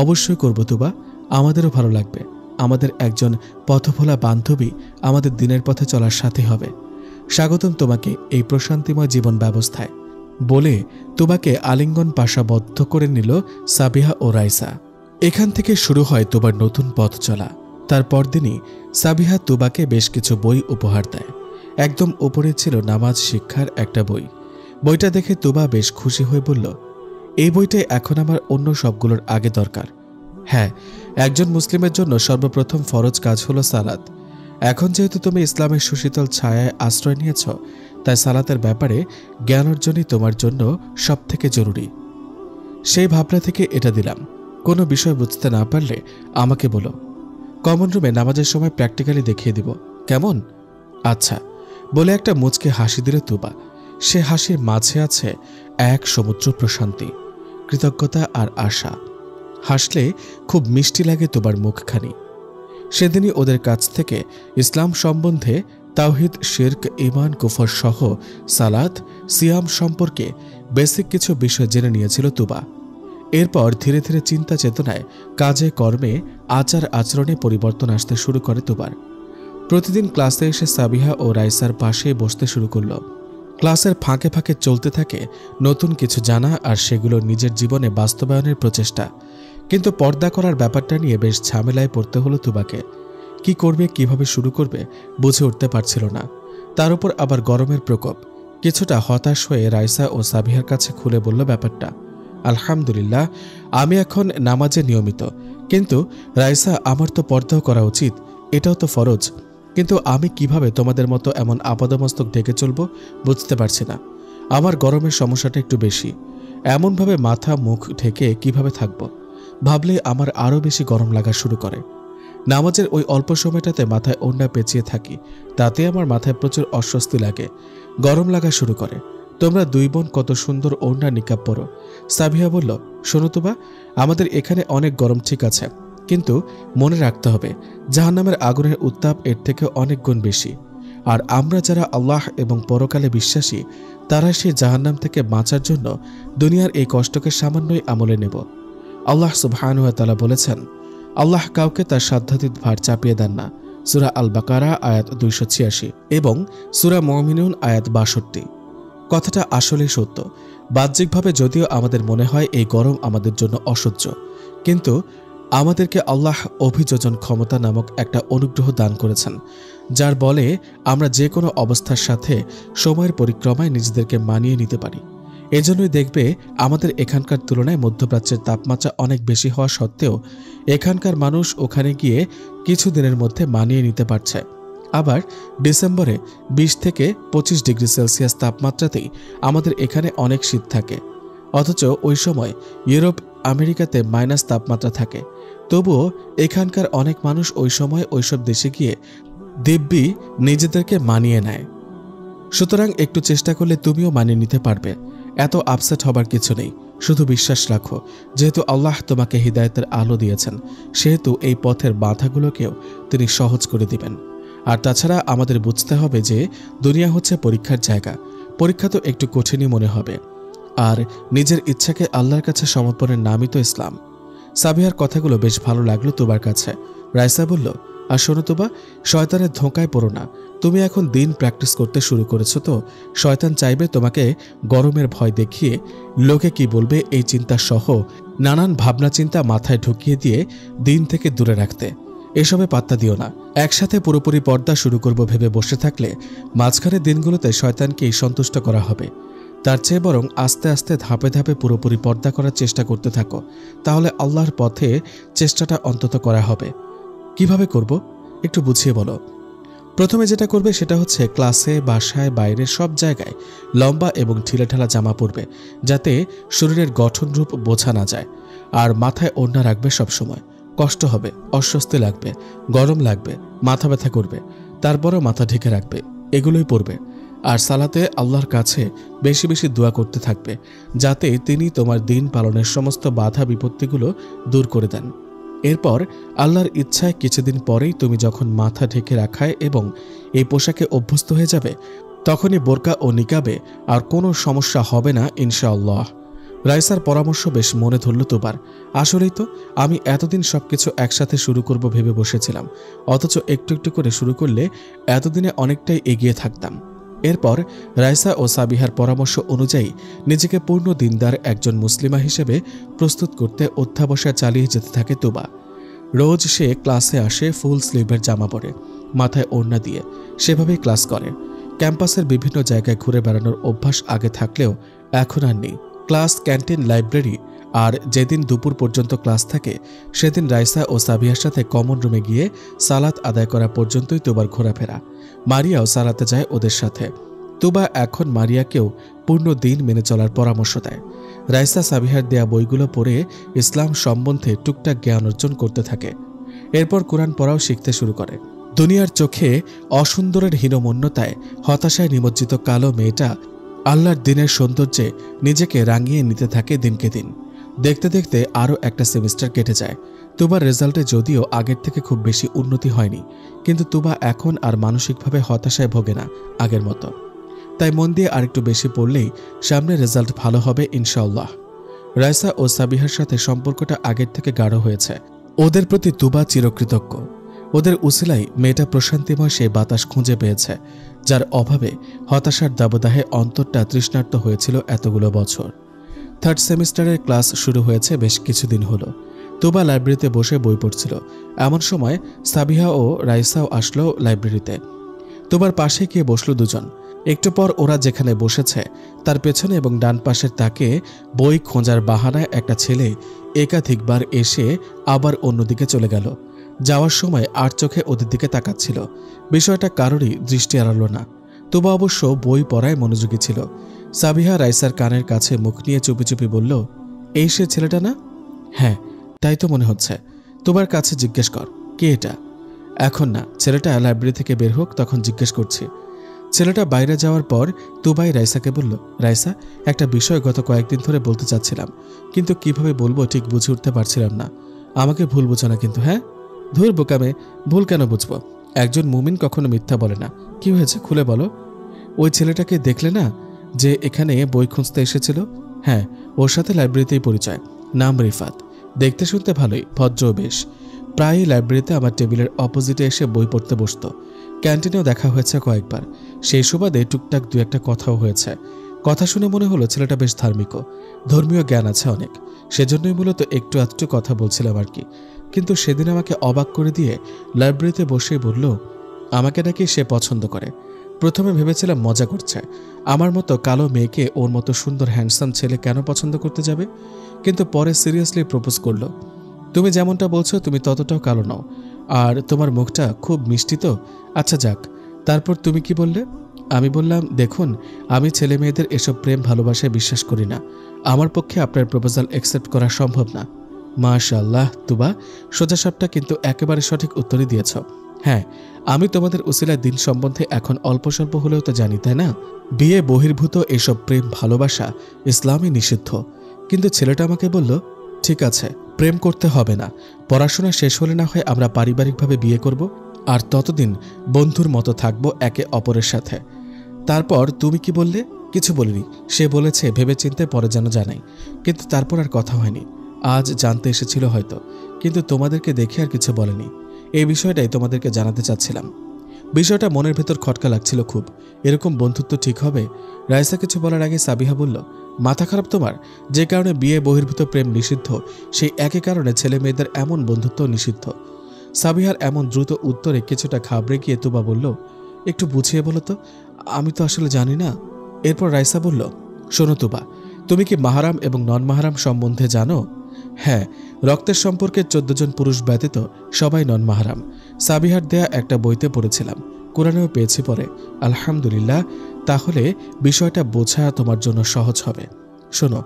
অবশ্যই করব তুবা, আমাদেরও ভালো লাগবে। আমাদের একজন পথভোলা বান্ধবী আমাদের দিনের পথে চলার সাথী হবে। স্বাগতম তোমাকে এই প্রশান্তিময় জীবন ব্যবস্থায় বলে তুবাকে আলিঙ্গন পাশাবদ্ধ করে নিল সাবিহা ও রাইসা। এখান থেকে শুরু হয় তুবার নতুন পথ চলা। তার পরদিনই সাবিহা তুবাকে বেশ কিছু বই উপহার দেয়। একদম উপরে ছিল নামাজ শিক্ষার একটা বই। বইটা দেখে তুবা বেশ খুশি হয়ে বলল, এই বইটাই এখন আমার অন্য সবগুলোর আগে দরকার। হ্যাঁ, একজন মুসলিমের জন্য সর্বপ্রথম ফরজ কাজ হলো সালাত। এখন যেহেতু তুমি ইসলামের সুশীতল ছায়ায় আশ্রয় নিয়েছ, তাই সালাতের ব্যাপারে জ্ঞান অর্জনই তোমার জন্য সবথেকে জরুরি। সেই ভাবনা থেকে এটা দিলাম। কোনো বিষয় বুঝতে না পারলে আমাকে বলো, কমন রুমে নামাজের সময় প্র্যাকটিক্যালি দেখিয়ে দিব, কেমন? আচ্ছা বলে একটা মুচকে হাসি দিল তুবা। সে হাসির মাঝে আছে এক সমুদ্র প্রশান্তি, কৃতজ্ঞতা আর আশা। হাসলে খুব মিষ্টি লাগে তুবার মুখখানি। সেদিনই ওদের কাছ থেকে ইসলাম সম্বন্ধে তাওহিদ, শিরক, ঈমান, কুফর সহ সালাত, সিয়াম সম্পর্কে বেসিক কিছু বিষয় জেনে নিয়েছিল তুবা। এরপর ধীরে ধীরে চিন্তা চেতনায়, কাজে কর্মে, আচার আচরণে পরিবর্তন আসতে শুরু করে তুবার। প্রতিদিন ক্লাসে এসে সাবিহা ও রাইসার পাশে বসতে শুরু করল। ক্লাসের ফাঁকে ফাঁকে চলতে থাকে নতুন কিছু জানা আর সেগুলো নিজের জীবনে বাস্তবায়নের প্রচেষ্টা। কিন্তু পর্দা করার ব্যাপারটা নিয়ে বেশ ঝামেলায় পড়তে হলো তুবাকে। কি করবে, কিভাবে শুরু করবে বুঝে উঠতে পারছিল না। তার উপর আবার গরমের প্রকোপ। কিছুটা হতাশ হয়ে রাইসা ও সাবিহার কাছে খুলে বলল ব্যাপারটা। আলহামদুলিল্লাহ, আমি এখন নামাজে নিয়মিত, কিন্তু রাইসা আমার তো পর্দাও করা উচিত, এটাও তো ফরজ। কিন্তু আমি কিভাবে তোমাদের মতো এমন আপাদমস্তক ঢেকে চলবো বুঝতে পারছি না। আমার গরমের সমস্যাটা একটু বেশি। এমনভাবে মাথা মুখ ঢেকে কিভাবে থাকবো ভাবলে আমার আরও বেশি গরম লাগা শুরু করে। নামাজের ওই অল্প সময়টাতে মাথায় ওড়না পেঁচিয়ে থাকি, তাতে আমার মাথায় প্রচুর অস্বস্তি লাগে, গরম লাগা শুরু করে। তোমরা দুই বোন কত সুন্দর ওড়না নিকাব পরো। সাবিহা বলল, শোনো তো বা, আমাদের এখানে অনেক গরম ঠিক আছে, কিন্তু মনে রাখতে হবে জাহান্নামের আগুনের উত্তাপ এর থেকে অনেক গুণ বেশি। আর আমরা যারা আল্লাহ এবং পরকালে বিশ্বাসী, তারা সেই জাহান্নাম থেকে বাঁচার জন্য দুনিয়ার এই কষ্টকে সামান্যই আমলে নেব। আল্লাহ সুবহানাহু ওয়া তাআলা বলেছেন, আল্লাহ কাউকে তার সাধ্যাতীত ভার চাপিয়ে দেন না। সূরা আল বাকারা আয়াত 286 এবং সূরা মুমিনুন আয়াত 62। কথাটা আসলেই সত্য। বাহ্যিকভাবে যদিও আমাদের মনে হয় এই গরম আমাদের জন্য অসহ্য, কিন্তু আমাদেরকে আল্লাহ অভিযোজন ক্ষমতা নামক একটা অনুগ্রহ দান করেছেন, যার বলে আমরা যে কোনো অবস্থার সাথে সময়ের পরিক্রমায় নিজেদেরকে মানিয়ে নিতে পারি। এজন্যই দেখবে আমাদের এখানকার তুলনায় মধ্যপ্রাচ্যের তাপমাত্রা অনেক বেশি হওয়া সত্ত্বেও এখানকার মানুষ ওখানে গিয়ে কিছুদিনের মধ্যে মানিয়ে নিতে পারছে। আবার ডিসেম্বরে 20 থেকে 25 ডিগ্রি সেলসিয়াস তাপমাত্রাতেই আমাদের এখানে অনেক শীত থাকে, অথচ ওই সময় ইউরোপ আমেরিকাতে মাইনাস তাপমাত্রা থাকে। তবুও এখানকার অনেক মানুষ ওই সময় ওইসব দেশে গিয়ে দিব্যি নিজেদেরকে মানিয়ে নেয়। সুতরাং একটু চেষ্টা করলে তুমিও মানিয়ে নিতে পারবে। এত আপসেট হবার কিছু নেই, শুধু বিশ্বাস রাখো, যেহেতু আল্লাহ তোমাকে হিদায়াতের আলো দিয়েছেন, সেহেতু এই পথের বাধাগুলোকেও তিনি সহজ করে দিবেন। আর তাছাড়া আমাদের বুঝতে হবে যে দুনিয়া হচ্ছে পরীক্ষার জায়গা। পরীক্ষা তো একটু কঠিনই মনে হবে, আর নিজের ইচ্ছাকে আল্লাহর কাছে সমর্পণের নামই তো ইসলাম। সাবিহার কথাগুলো বেশ ভালো লাগলো তুবার কাছে। রাইসা বলল, আর শোনো তুবা, শয়তানের ধোঁকায় পড়ো না। তুমি এখন দিন প্র্যাকটিস করতে শুরু করেছো তো শয়তান চাইবে তোমাকে গরমের ভয় দেখিয়ে লোকে কি বলবে এই চিন্তা সহ নানান ভাবনা চিন্তা মাথায় ঢুকিয়ে দিয়ে দিন থেকে দূরে রাখতে। এসবে পাত্তা দিও না। একসাথে পুরোপুরি পর্দা শুরু করব ভেবে বসে থাকলে মাঝখানের দিনগুলোতে শয়তানকেই সন্তুষ্ট করা হবে। তার চেয়ে বরং আস্তে আস্তে ধাপে ধাপে পুরোপুরি পর্দা করার চেষ্টা করতে থাকো, তাহলে আল্লাহর পথে চেষ্টাটা অন্তত করা হবে। কিভাবে করব একটু বুঝিয়ে বলো। প্রথমে যেটা করবে সেটা হচ্ছে ক্লাসে, বাসায়, বাইরে সব জায়গায় লম্বা এবং ঢিলেঢালা জামা পরবে, যাতে শরীরের গঠনরূপ বোঝা না যায়। আর মাথায় ওড়না রাখবে সবসময়। কষ্ট হবে, অস্বস্তি লাগবে, গরম লাগবে, মাথা ব্যথা করবে, তারপরও মাথা ঢেকে রাখবে। এগুলোই পড়বে। আর সালাতে আল্লাহর কাছে বেশি বেশি দোয়া করতে থাকবে, যাতে তিনি তোমার দিন পালনের সমস্ত বাধা বিপত্তিগুলো দূর করে দেন। এরপর আল্লাহর ইচ্ছায় কিছুদিন পরেই তুমি যখন মাথা ঢেকে রাখায় এবং এই পোশাকে অভ্যস্ত হয়ে যাবে, তখনই বোরকা ও নিকাবে আর কোনো সমস্যা হবে না ইনশাআল্লাহ। রাইসার পরামর্শ বেশ মনে ধরল তোবার। আসলেই তো আমি এতদিন সবকিছু একসাথে শুরু করব ভেবে বসেছিলাম, অথচ একটু একটু করে শুরু করলে এতদিনে অনেকটাই এগিয়ে থাকতাম। এরপর রাইসা ও সাবিহার পরামর্শ অনুযায়ী নিজেকে পূর্ণ দিনদার একজন মুসলিমা হিসেবে প্রস্তুত করতে অধ্যাবসায় চালিয়ে যেতে থাকে তুবা। রোজ সে ক্লাসে আসে ফুল স্লিভের জামা পরে, মাথায় ওড়না দিয়ে, সেভাবেই ক্লাস করে। ক্যাম্পাসের বিভিন্ন জায়গায় ঘুরে বেড়ানোর অভ্যাস আগে থাকলেও এখন আর নেই। ক্লাস, ক্যান্টিন, লাইব্রেরি, আর যেদিন দুপুর পর্যন্ত ক্লাস থাকে সেদিন রাইসা ও সাবিহার সাথে কমন রুমে গিয়ে সালাত আদায় করা পর্যন্তই তুবার ঘোরাফেরা। মারিয়াও সালাতে যায় ওদের সাথে। তুবা এখন মারিয়াকেও পূর্ণ দিন মেনে চলার পরামর্শ দেয়। রাইসা সাবিহার দেয়া বইগুলো পড়ে ইসলাম সম্বন্ধে টুকটাক জ্ঞান অর্জন করতে থাকে। এরপর কোরআন পড়াও শিখতে শুরু করে। দুনিয়ার চোখে অসুন্দরের হীনমন্যতায় হতাশায় নিমজ্জিত কালো মেয়েটা আল্লাহর দিনের সৌন্দর্যে নিজেকে রাঙিয়ে নিতে থাকে দিনকে দিন। দেখতে দেখতে আরও একটা সেমিস্টার কেটে যায়। তুবার রেজাল্টে যদিও আগের থেকে খুব বেশি উন্নতি হয়নি, কিন্তু তুবা এখন আর মানসিকভাবে হতাশায় ভোগে না আগের মতো। তাই মন দিয়ে আরেকটু বেশি পড়লেই সামনে রেজাল্ট ভালো হবে ইনশাআল্লাহ। রাইসা ও সাবিহার সাথে সম্পর্কটা আগের থেকে গাঢ় হয়েছে। ওদের প্রতি তুবা চিরকৃতজ্ঞ। ওদের উসিলাই মেয়েটা প্রশান্তিময় সেই বাতাস খুঁজে পেয়েছে, যার অভাবে হতাশার দাবদাহে অন্তরটা তৃষ্ণার্ত হয়েছিল এতগুলো বছর। থার্ড সেমিস্টারের ক্লাস শুরু হয়েছে বেশ কিছুদিন হলো। তুবা লাইব্রেরিতে বসে বই পড়ছিল। এমন সময় সাবিহা ও রাইসাও আসলো লাইব্রেরিতে। তুবার পাশে গিয়ে বসল দুজন। একটু পর ওরা যেখানে বসেছে তার পেছনে এবং ডান পাশের তাকে বই খোঁজার বাহানায় একটা ছেলে একাধিকবার এসে আবার অন্যদিকে চলে গেল। যাওয়ার সময় আর চোখে ওদের দিকে তাকাচ্ছিল। বিষয়টা কারোরই দৃষ্টি এড়ালো না। তুবা অবশ্য বই পড়ায় মনোযোগী ছিল। সাবিহা রাইসার কানের কাছে মুখ নিয়ে চুপি চুপি বলল, এই সে ছেলেটা না? হ্যাঁ, তাই তো মনে হচ্ছে। তুবার কাছে জিজ্ঞেস কর, কে এটা? এখন না, ছেলেটা লাইব্রেরি থেকে বের হোক, তখন জিজ্ঞেস করছি। ছেলেটা বাইরে যাওয়ার পর তুবাই রাইসাকে বলল, রাইসা, একটা বিষয় গত কয়েকদিন ধরে বলতে চাচ্ছিলাম, কিন্তু কিভাবে বলবো ঠিক বুঝে উঠতে পারছিলাম না। আমাকে ভুল বোঝো না কিন্তু, হ্যাঁ? ধুর বোকামে, ভুল কেন বুঝবো? একজন মুমিন কখনো মিথ্যা বলে না। কি হয়েছে খুলে বলো। ওই ছেলেটাকে দেখলে না, যে এখানে বই খুঁজতে এসেছিল? হ্যাঁ, ওর সাথে লাইব্রেরিতেই পরিচয়। নাম রিফাত। দেখতে শুনতে ভালোই, ভদ্র বেশ। প্রায়ই লাইব্রেরিতে আমার টেবিলের অপোজিটে এসে বই পড়তে বসতো। ক্যান্টিনেও দেখা হয়েছে কয়েকবার। সেই সুবাদে টুকটাক দু একটা কথাও হয়েছে। কথা শুনে মনে হলো ছেলেটা বেশ ধার্মিক, ধর্মীয় জ্ঞান আছে অনেক। সেজন্যই মূলত একটু আধটু কথা বলছিলাম আর কি। কিন্তু সেদিন আমাকে অবাক করে দিয়ে লাইব্রেরিতে বসেই বলল আমাকে নাকি সে পছন্দ করে। প্রথমে ভেবেছিলাম মজা করছে, আমার মতো কালো মেয়েকে ওর মতো সুন্দর হ্যান্ডসাম ছেলে কেন পছন্দ করতে যাবে। কিন্তু পরে সিরিয়াসলি প্রপোজ করলো। তুমি যেমনটা বলছো তুমি ততটাও কালো নাও, আর তোমার মুখটা খুব মিষ্টি তো। আচ্ছা যাক, তারপর তুমি কি বললে? আমি বললাম, দেখুন, আমি ছেলে মেয়েদের এসব প্রেম ভালোবাসায় বিশ্বাস করি না। আমার পক্ষে আপনার প্রপোজাল অ্যাকসেপ্ট করা সম্ভব না। মাশাআল্লাহ তুবা, সোজাসাপটা কিন্তু একেবারে সঠিক উত্তরই দিয়েছ। হ্যাঁ, আমি তোমাদের উসিলায় দিন সম্বন্ধে এখন অল্প স্বল্প হলেও তো জানি, তাই না? বিয়ে বহির্ভূত এসব প্রেম ভালোবাসা ইসলামে নিষিদ্ধ। কিন্তু ছেলেটা আমাকে বলল, ঠিক আছে, প্রেম করতে হবে না, পড়াশোনা শেষ হলে না হয় আমরা পারিবারিকভাবে বিয়ে করব, আর ততদিন বন্ধুর মতো থাকবো একে অপরের সাথে। তারপর তুমি কি বললে? কিছু বলিনি। সে বলেছে ভেবেচিন্তে পরে যেন জানাই, কিন্তু তারপর আর কথা হয়নি। আজ জানতে এসেছিল হয়তো, কিন্তু তোমাদেরকে দেখে আর কিছু বলেনি। এই বিষয়টাই তোমাদেরকে জানাতে চাচ্ছিলাম। বিষয়টা মনের ভেতর খটকা লাগছিল খুব। এরকম বন্ধুত্ব ঠিক হবে? রাইসা কিছু বলার আগে সাবিহা বলল, মাথা খারাপ তোমার? যে কারণে বিয়ে বহির্ভূত প্রেম নিষিদ্ধ, সেই একই কারণে ছেলে মেয়েদের এমন বন্ধুত্ব নিষিদ্ধ। সাবিহার এমন দ্রুত উত্তরে কিছুটা ঘাবড়ে গিয়ে তুবা বলল, একটু বুঝিয়ে বলো তো, আমি তো আসলে জানি না। এরপর রাইসা বলল, শোনো তুবা, তুমি কি মাহারাম এবং নন মাহারাম সম্বন্ধে জানো? হ্যাঁ, রক্তের সম্পর্কে 14 জন পুরুষ ব্যতীত সবাই নন মাহারাম। সাবিহার দেয়া একটা বইতে পড়েছিলাম, কোরআনেও পেয়েছি পরে। আলহামদুলিল্লাহ, তাহলে বিষয়টা বোঝা তোমার জন্য সহজ হবে। শোনো,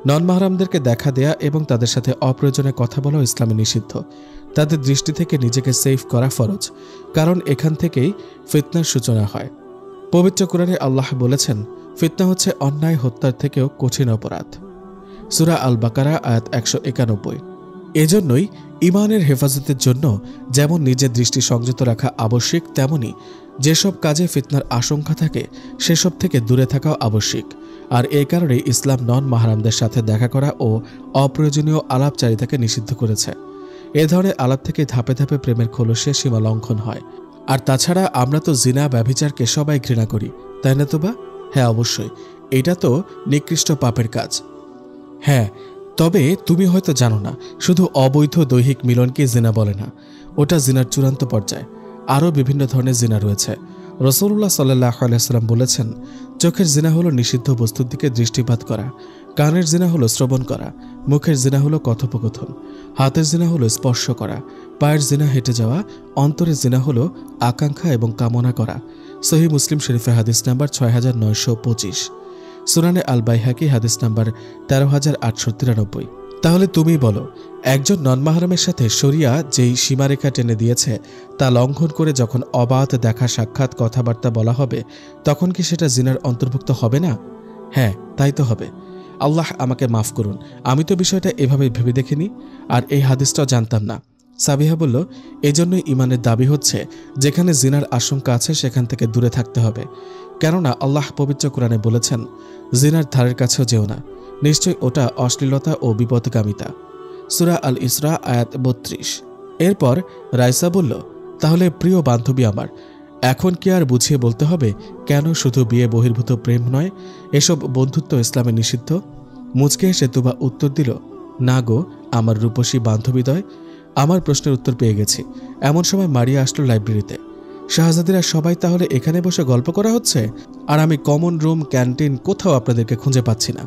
নন মাহারামদেরকে দেখা দেয়া এবং তাদের সাথে অপ্রয়োজনে কথা বলাও ইসলামে নিষিদ্ধ। তাদের দৃষ্টি থেকে নিজেকে সেফ করা ফরজ, কারণ এখান থেকেই ফিতনার সূচনা হয়। পবিত্র কোরআনে আল্লাহ বলেছেন, ফিতনা হচ্ছে অন্যায় হত্যার থেকেও কঠিন অপরাধ। সূরা আল বাকারা আয়াত 191। এজন্যই ইমানের হেফাজতের জন্য যেমন নিজের দৃষ্টি সংযত রাখা আবশ্যিক, তেমনি যেসব কাজে ফিতনার আশঙ্কা থাকে সেসব থেকে দূরে থাকাও আবশ্যিক। আর এই কারণে ইসলাম নন মাহারামদের সাথে দেখা করা ও অপ্রয়োজনীয় আলাপচারিতাকে নিষিদ্ধ করেছে। এ ধরনের আলাপ থেকে ধাপে ধাপে প্রেমের খোলসে সীমা লঙ্ঘন হয়। আর তাছাড়া আমরা তো জিনা ব্যভিচারকে সবাই ঘৃণা করি, তাই না তোবা? হ্যাঁ অবশ্যই, এটা তো নিকৃষ্ট পাপের কাজ। হ্যাঁ, তবে তুমি হয়তো জানো না, শুধু অবৈধ দৈহিক মিলনকে জিনা বলে না, ওটা জিনার চূড়ান্ত পর্যায়। আরও বিভিন্ন ধরনের জিনা রয়েছে। রাসূলুল্লাহ সাল্লাল্লাহু আলাইহি ওয়াসাল্লাম বলেছেন, চোখের জিনা হলো নিষিদ্ধ বস্তুর দিকে দৃষ্টিপাত করা, কানের জিনা হলো শ্রবণ করা, মুখের জিনা হলো কথোপকথন, হাতের জিনা হলো স্পর্শ করা, পায়ের জিনা হেঁটে যাওয়া, অন্তরের জিনা হলো আকাঙ্ক্ষা এবং কামনা করা। সহিহ মুসলিম শরীফে হাদিস নাম্বার 6925, সুনানে আল বাইহাকি হাদিস নাম্বার 13893। তাহলে তুমি বলো, একজন ননমাহারামের সাথে শরিয়া যেই সীমারেখা টেনে দিয়েছে তা লঙ্ঘন করে যখন অবাধ দেখা সাক্ষাৎ কথাবার্তা বলা হবে, তখন কি সেটা জিনার অন্তর্ভুক্ত হবে না? হ্যাঁ, তাই তো হবে। আল্লাহ আমাকে মাফ করুন, আমি তো বিষয়টা এভাবে ভেবে দেখিনি, আর এই হাদিসটাও জানতাম না। সাবিহা বলল, এজন্যই ইমানের দাবি হচ্ছে যেখানে জিনার আশঙ্কা আছে সেখান থেকে দূরে থাকতে হবে, কেননা আল্লাহ পবিত্র কোরআনে বলেছেন, জিনার ধারের কাছেও যেও না, নিশ্চয়ই ওটা অশ্লীলতা ও বিপদগামিতা। সূরা আল ইসরা আয়াত 32। এরপর রাইসা বলল, তাহলে প্রিয় বান্ধবী আমার, এখন কি আর বুঝিয়ে বলতে হবে কেন শুধু বিয়ে বহির্ভূত প্রেম নয়, এসব বন্ধুত্ব ইসলামে নিষিদ্ধ? মুচকে হেসে তুবা উত্তর দিল, না গো আমার রূপসী বান্ধবীদ্বয়, আমার প্রশ্নের উত্তর পেয়ে গেছি। এমন সময় মারিয়া আসলো লাইব্রেরিতে। শাহজাদিরা সবাই তাহলে এখানে বসে গল্প করা হচ্ছে, আর আমি কমন রুম, ক্যান্টিন কোথাও আপনাদেরকে খুঁজে পাচ্ছি না।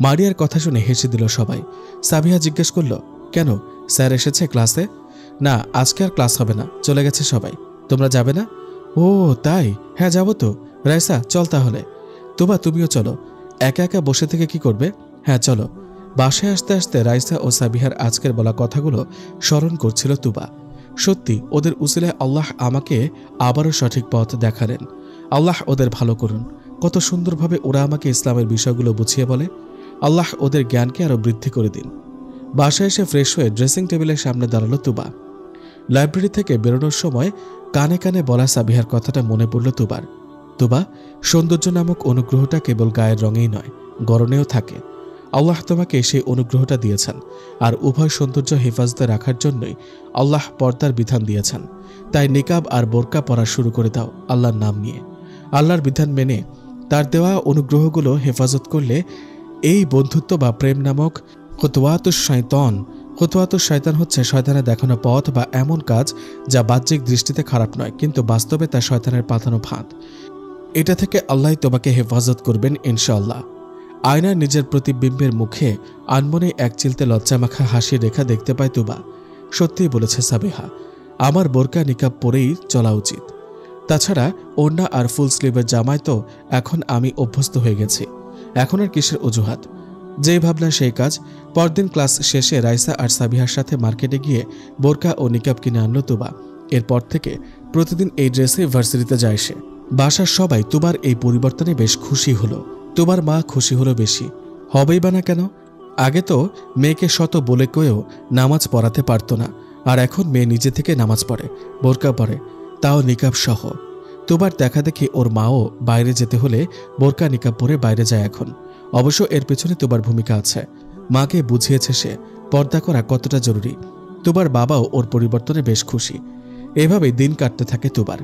মারিয়ার কথা শুনে হেসে দিল সবাই। সাবিহা জিজ্ঞেস করল, কেন, স্যার এসেছে ক্লাসে? না, আজকে আর ক্লাস হবে না, চলে গেছে সবাই। তোমরা যাবে না? ও তাই, হ্যাঁ যাবো তো। রাইসা চল তাহলে। তোবা তুমিও চলো, একা একা বসে থেকে কি করবে? হ্যাঁ চলো। বাসায় আসতে আসতে রাইসা ও সাবিহার আজকের বলা কথাগুলো স্মরণ করছিল তুবা। সত্যি ওদের উসিলায় আল্লাহ আমাকে আবারও সঠিক পথ দেখালেন। আল্লাহ ওদের ভালো করুন। কত সুন্দরভাবে ওরা আমাকে ইসলামের বিষয়গুলো বুঝিয়ে বলে। আল্লাহ ওদের জ্ঞানকে আরও বৃদ্ধি করে দিন। বাসায় এসে ফ্রেশ হয়ে ড্রেসিং টেবিলের সামনে দাঁড়ালো তুবা। লাইব্রেরি থেকে বেরোনোর সময় কানে কানে বলা সাবিহার কথাটা মনে পড়ল তুবার। তুবা, সৌন্দর্য নামক অনুগ্রহটা কেবল গায়ের রঙেই নয়, গড়নেও থাকে। আল্লাহ তোমাকে সেই অনুগ্রহটা দিয়েছেন, আর উভয় সৌন্দর্য হেফাজতে রাখার জন্যই আল্লাহ পর্দার বিধান দিয়েছেন। তাই নিকাব আর বোরকা পরা শুরু করে দাও আল্লাহর নাম নিয়ে। আল্লাহর বিধান মেনে তার দেওয়া অনুগ্রহগুলো হেফাজত করলে এই বন্ধুত্ব বা প্রেম নামক খুতওয়াতুশ শাইতান, খুতওয়াতুশ শাইতান হচ্ছে শয়তানের দেখানো পথ বা এমন কাজ যা বাহ্যিক দৃষ্টিতে খারাপ নয়, কিন্তু বাস্তবে তা শয়তানের পাতানো ফাঁদ। এটা থেকে আল্লাহ তোমাকে হেফাজত করবেন ইনশাআল্লাহ। আয়নার নিজের প্রতিবিম্বের মুখে আনমনে এক চিলতে লজ্জামাখা হাসির রেখা দেখতে পায় তুবা। সত্যিই বলেছে সাবিহা, আমার বোরকা নিকাব পরেই চলা উচিত। তাছাড়া ওড়না আর ফুল স্লিভের জামায় তো এখন আমি অভ্যস্ত হয়ে গেছি, এখন আর কিসের অজুহাত। যেই ভাবনা সেই কাজ। পরদিন ক্লাস শেষে রাইসা আর সাবিহার সাথে মার্কেটে গিয়ে বোরকা ও নিকাব কিনে আনলো তুবা। এরপর থেকে প্রতিদিন এই ড্রেসে ভার্সিটিতে যায় সে। বাসার সবাই তুবার এই পরিবর্তনে বেশ খুশি হলো। তুবার মা খুশি হলো বেশি, হবেই বা না কেন? আগে তো মেয়েকে শত বলে কয়েও নামাজ পড়াতে পারত না, আর এখন মেয়ে নিজে থেকে নামাজ পড়ে, বোরকা পরে, তাও নিকাব সহ। তুবার দেখা দেখি ওর মাও বাইরে যেতে হলে বোরকা নিকাব পরে বাইরে যায় এখন। অবশ্য এর পেছনে তুবার ভূমিকা আছে। মাকে বুঝিয়েছে সে, পর্দা করা কতটা জরুরি। তুবার বাবাও ওর পরিবর্তনে বেশ খুশি। এভাবেই দিন কাটতে থাকে তুবার।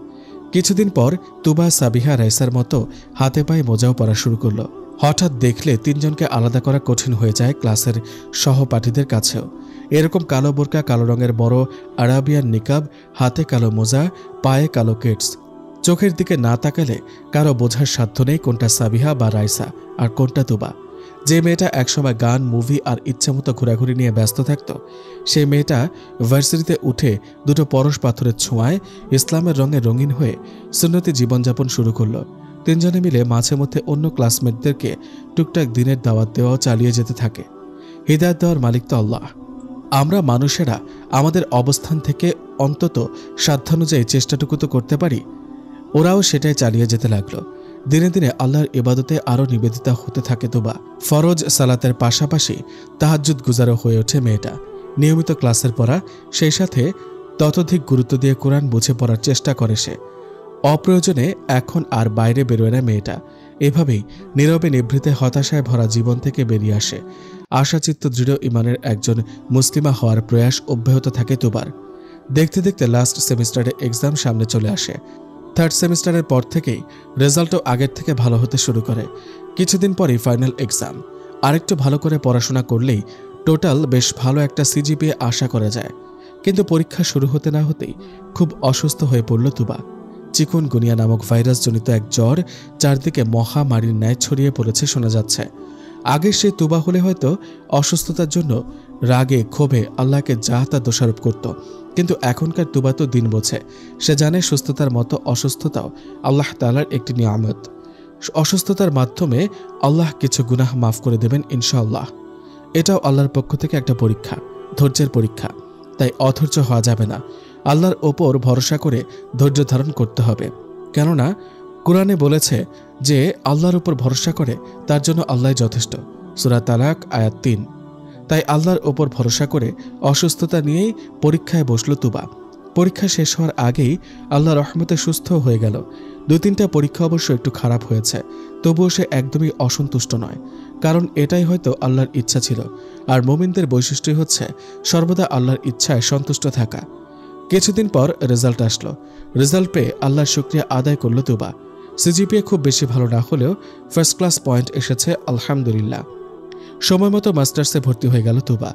কিছুদিন পর তুবা সাবিহা রাইসার মতো হাতে পায়ে মোজাও পরা শুরু করলো। হঠাৎ দেখলে তিনজনকে আলাদা করা কঠিন হয়ে যায় ক্লাসের সহপাঠীদের কাছেও। এরকম কালো বোরকা, কালো রঙের বড় আরাবিয়ান নিকাব, হাতে কালো মোজা, পায়ে কালো কেটস, চোখের দিকে না তাকালে কারো বোঝার সাধ্য নেই কোনটা সাবিহা বা রাইসা আর কোনটা তুবা। যে মেয়েটা একসময় গান, মুভি আর ইচ্ছামতো ঘোরাঘুরি নিয়ে ব্যস্ত থাকত, সেই মেয়েটা ভার্সিটিতে উঠে দুটো পরশ পাথরের ছোঁয়ায় ইসলামের রঙে রঙিন হয়ে সুন্নতি জীবনযাপন শুরু করলো। তিনজনে মিলে মাঝে মধ্যে অন্য ক্লাসমেটদেরকে টুকটাক দিনের দাওয়াত দেওয়াও চালিয়ে যেতে থাকে। হিদায়াত দেওয়ার মালিক তো আল্লাহ। আমরা মানুষেরা আমাদের অবস্থান থেকে অন্তত সাধ্যানুযায়ী চেষ্টাটুকু তো করতে পারি। ওরাও সেটাই চালিয়ে যেতে লাগলো। দিনে দিনে আল্লাহর ইবাদতে আরও নিবেদিতা হতে থাকে তুবা। ফরজ সালাতের পাশাপাশি তাহাজ্জুদ গুজারও হয়ে ওঠে মেয়েটা। নিয়মিত ক্লাসের পড়া, সেই সাথে ততোধিক গুরুত্ব দিয়ে কোরআন বুঝে পড়ার চেষ্টা করে সে। অপ্রয়োজনে এখন আর বাইরে বেরোয় না মেয়েটা। এভাবেই নীরবে নিভৃতে হতাশায় ভরা জীবন থেকে বেরিয়ে আসে। আশাচিত্ত দৃঢ় ইমানের একজন মুসলিমা হওয়ার প্রয়াস অব্যাহত থাকে তুবার। দেখতে দেখতে লাস্ট সেমিস্টারে এক্সাম সামনে চলে আসে। থার্ড সেমিস্টারের পর থেকেই রেজাল্টও আগের থেকে ভালো হতে শুরু করে। কিছুদিন পরই ফাইনাল এক্সাম। আরেকটু ভালো করে পড়াশোনা করলেই টোটাল বেশ ভালো একটা সিজিপিএ আশা করা যায়। কিন্তু পরীক্ষা শুরু হতে না হতেই খুব অসুস্থ হয়ে পড়ল তুবা। চিকুনগুনিয়া নামক ভাইরাসজনিত এক জ্বর চারদিকে মহামারীর ন্যায় ছড়িয়ে পড়েছে শোনা যাচ্ছে। আগে সে তুবা হলে হয়তো অসুস্থতার জন্য রাগে ক্ষোভে আল্লাহকে যা তা দোষারোপ করত, কিন্তু এখনকার তুবা তো দিন বোঝে। সে জানে সুস্থতার মতো অসুস্থতাও আল্লাহ তাআলার একটি নিয়ামত। অসুস্থতার মাধ্যমে আল্লাহ কিছু গুনাহ মাফ করে দেবেন ইনশাআল্লাহ। এটাও আল্লাহর পক্ষ থেকে একটা পরীক্ষা, ধৈর্যের পরীক্ষা। তাই অধৈর্য হওয়া যাবে না। আল্লাহর ওপর ভরসা করে ধৈর্য ধারণ করতে হবে। কেননা কুরআনে বলেছে যে আল্লাহর উপর ভরসা করে তার জন্য আল্লাহ যথেষ্ট। সূরা তালাক আয়াত ৩। তাই আল্লাহর ওপর ভরসা করে অসুস্থতা নিয়েই পরীক্ষায় বসল তুবা। পরীক্ষা শেষ হওয়ার আগেই আল্লাহ রহমতে সুস্থ হয়ে গেল। ২-৩টা পরীক্ষা অবশ্য একটু খারাপ হয়েছে, তবুও সে একদমই অসন্তুষ্ট নয়। কারণ এটাই হয়তো আল্লাহর ইচ্ছা ছিল। আর মুমিনদের বৈশিষ্ট্যই হচ্ছে সর্বদা আল্লাহর ইচ্ছায় সন্তুষ্ট থাকা। কিছুদিন পর রেজাল্ট আসলো। রেজাল্ট পেয়ে আল্লাহর শুকরিয়া আদায় করল তুবা। সিজিপিএ খুব বেশি ভালো না হলেও ফার্স্ট ক্লাস পয়েন্ট এসেছে, আলহামদুলিল্লাহ। সময় মতো মাস্টার্সে ভর্তি হয়ে গেল তুবা।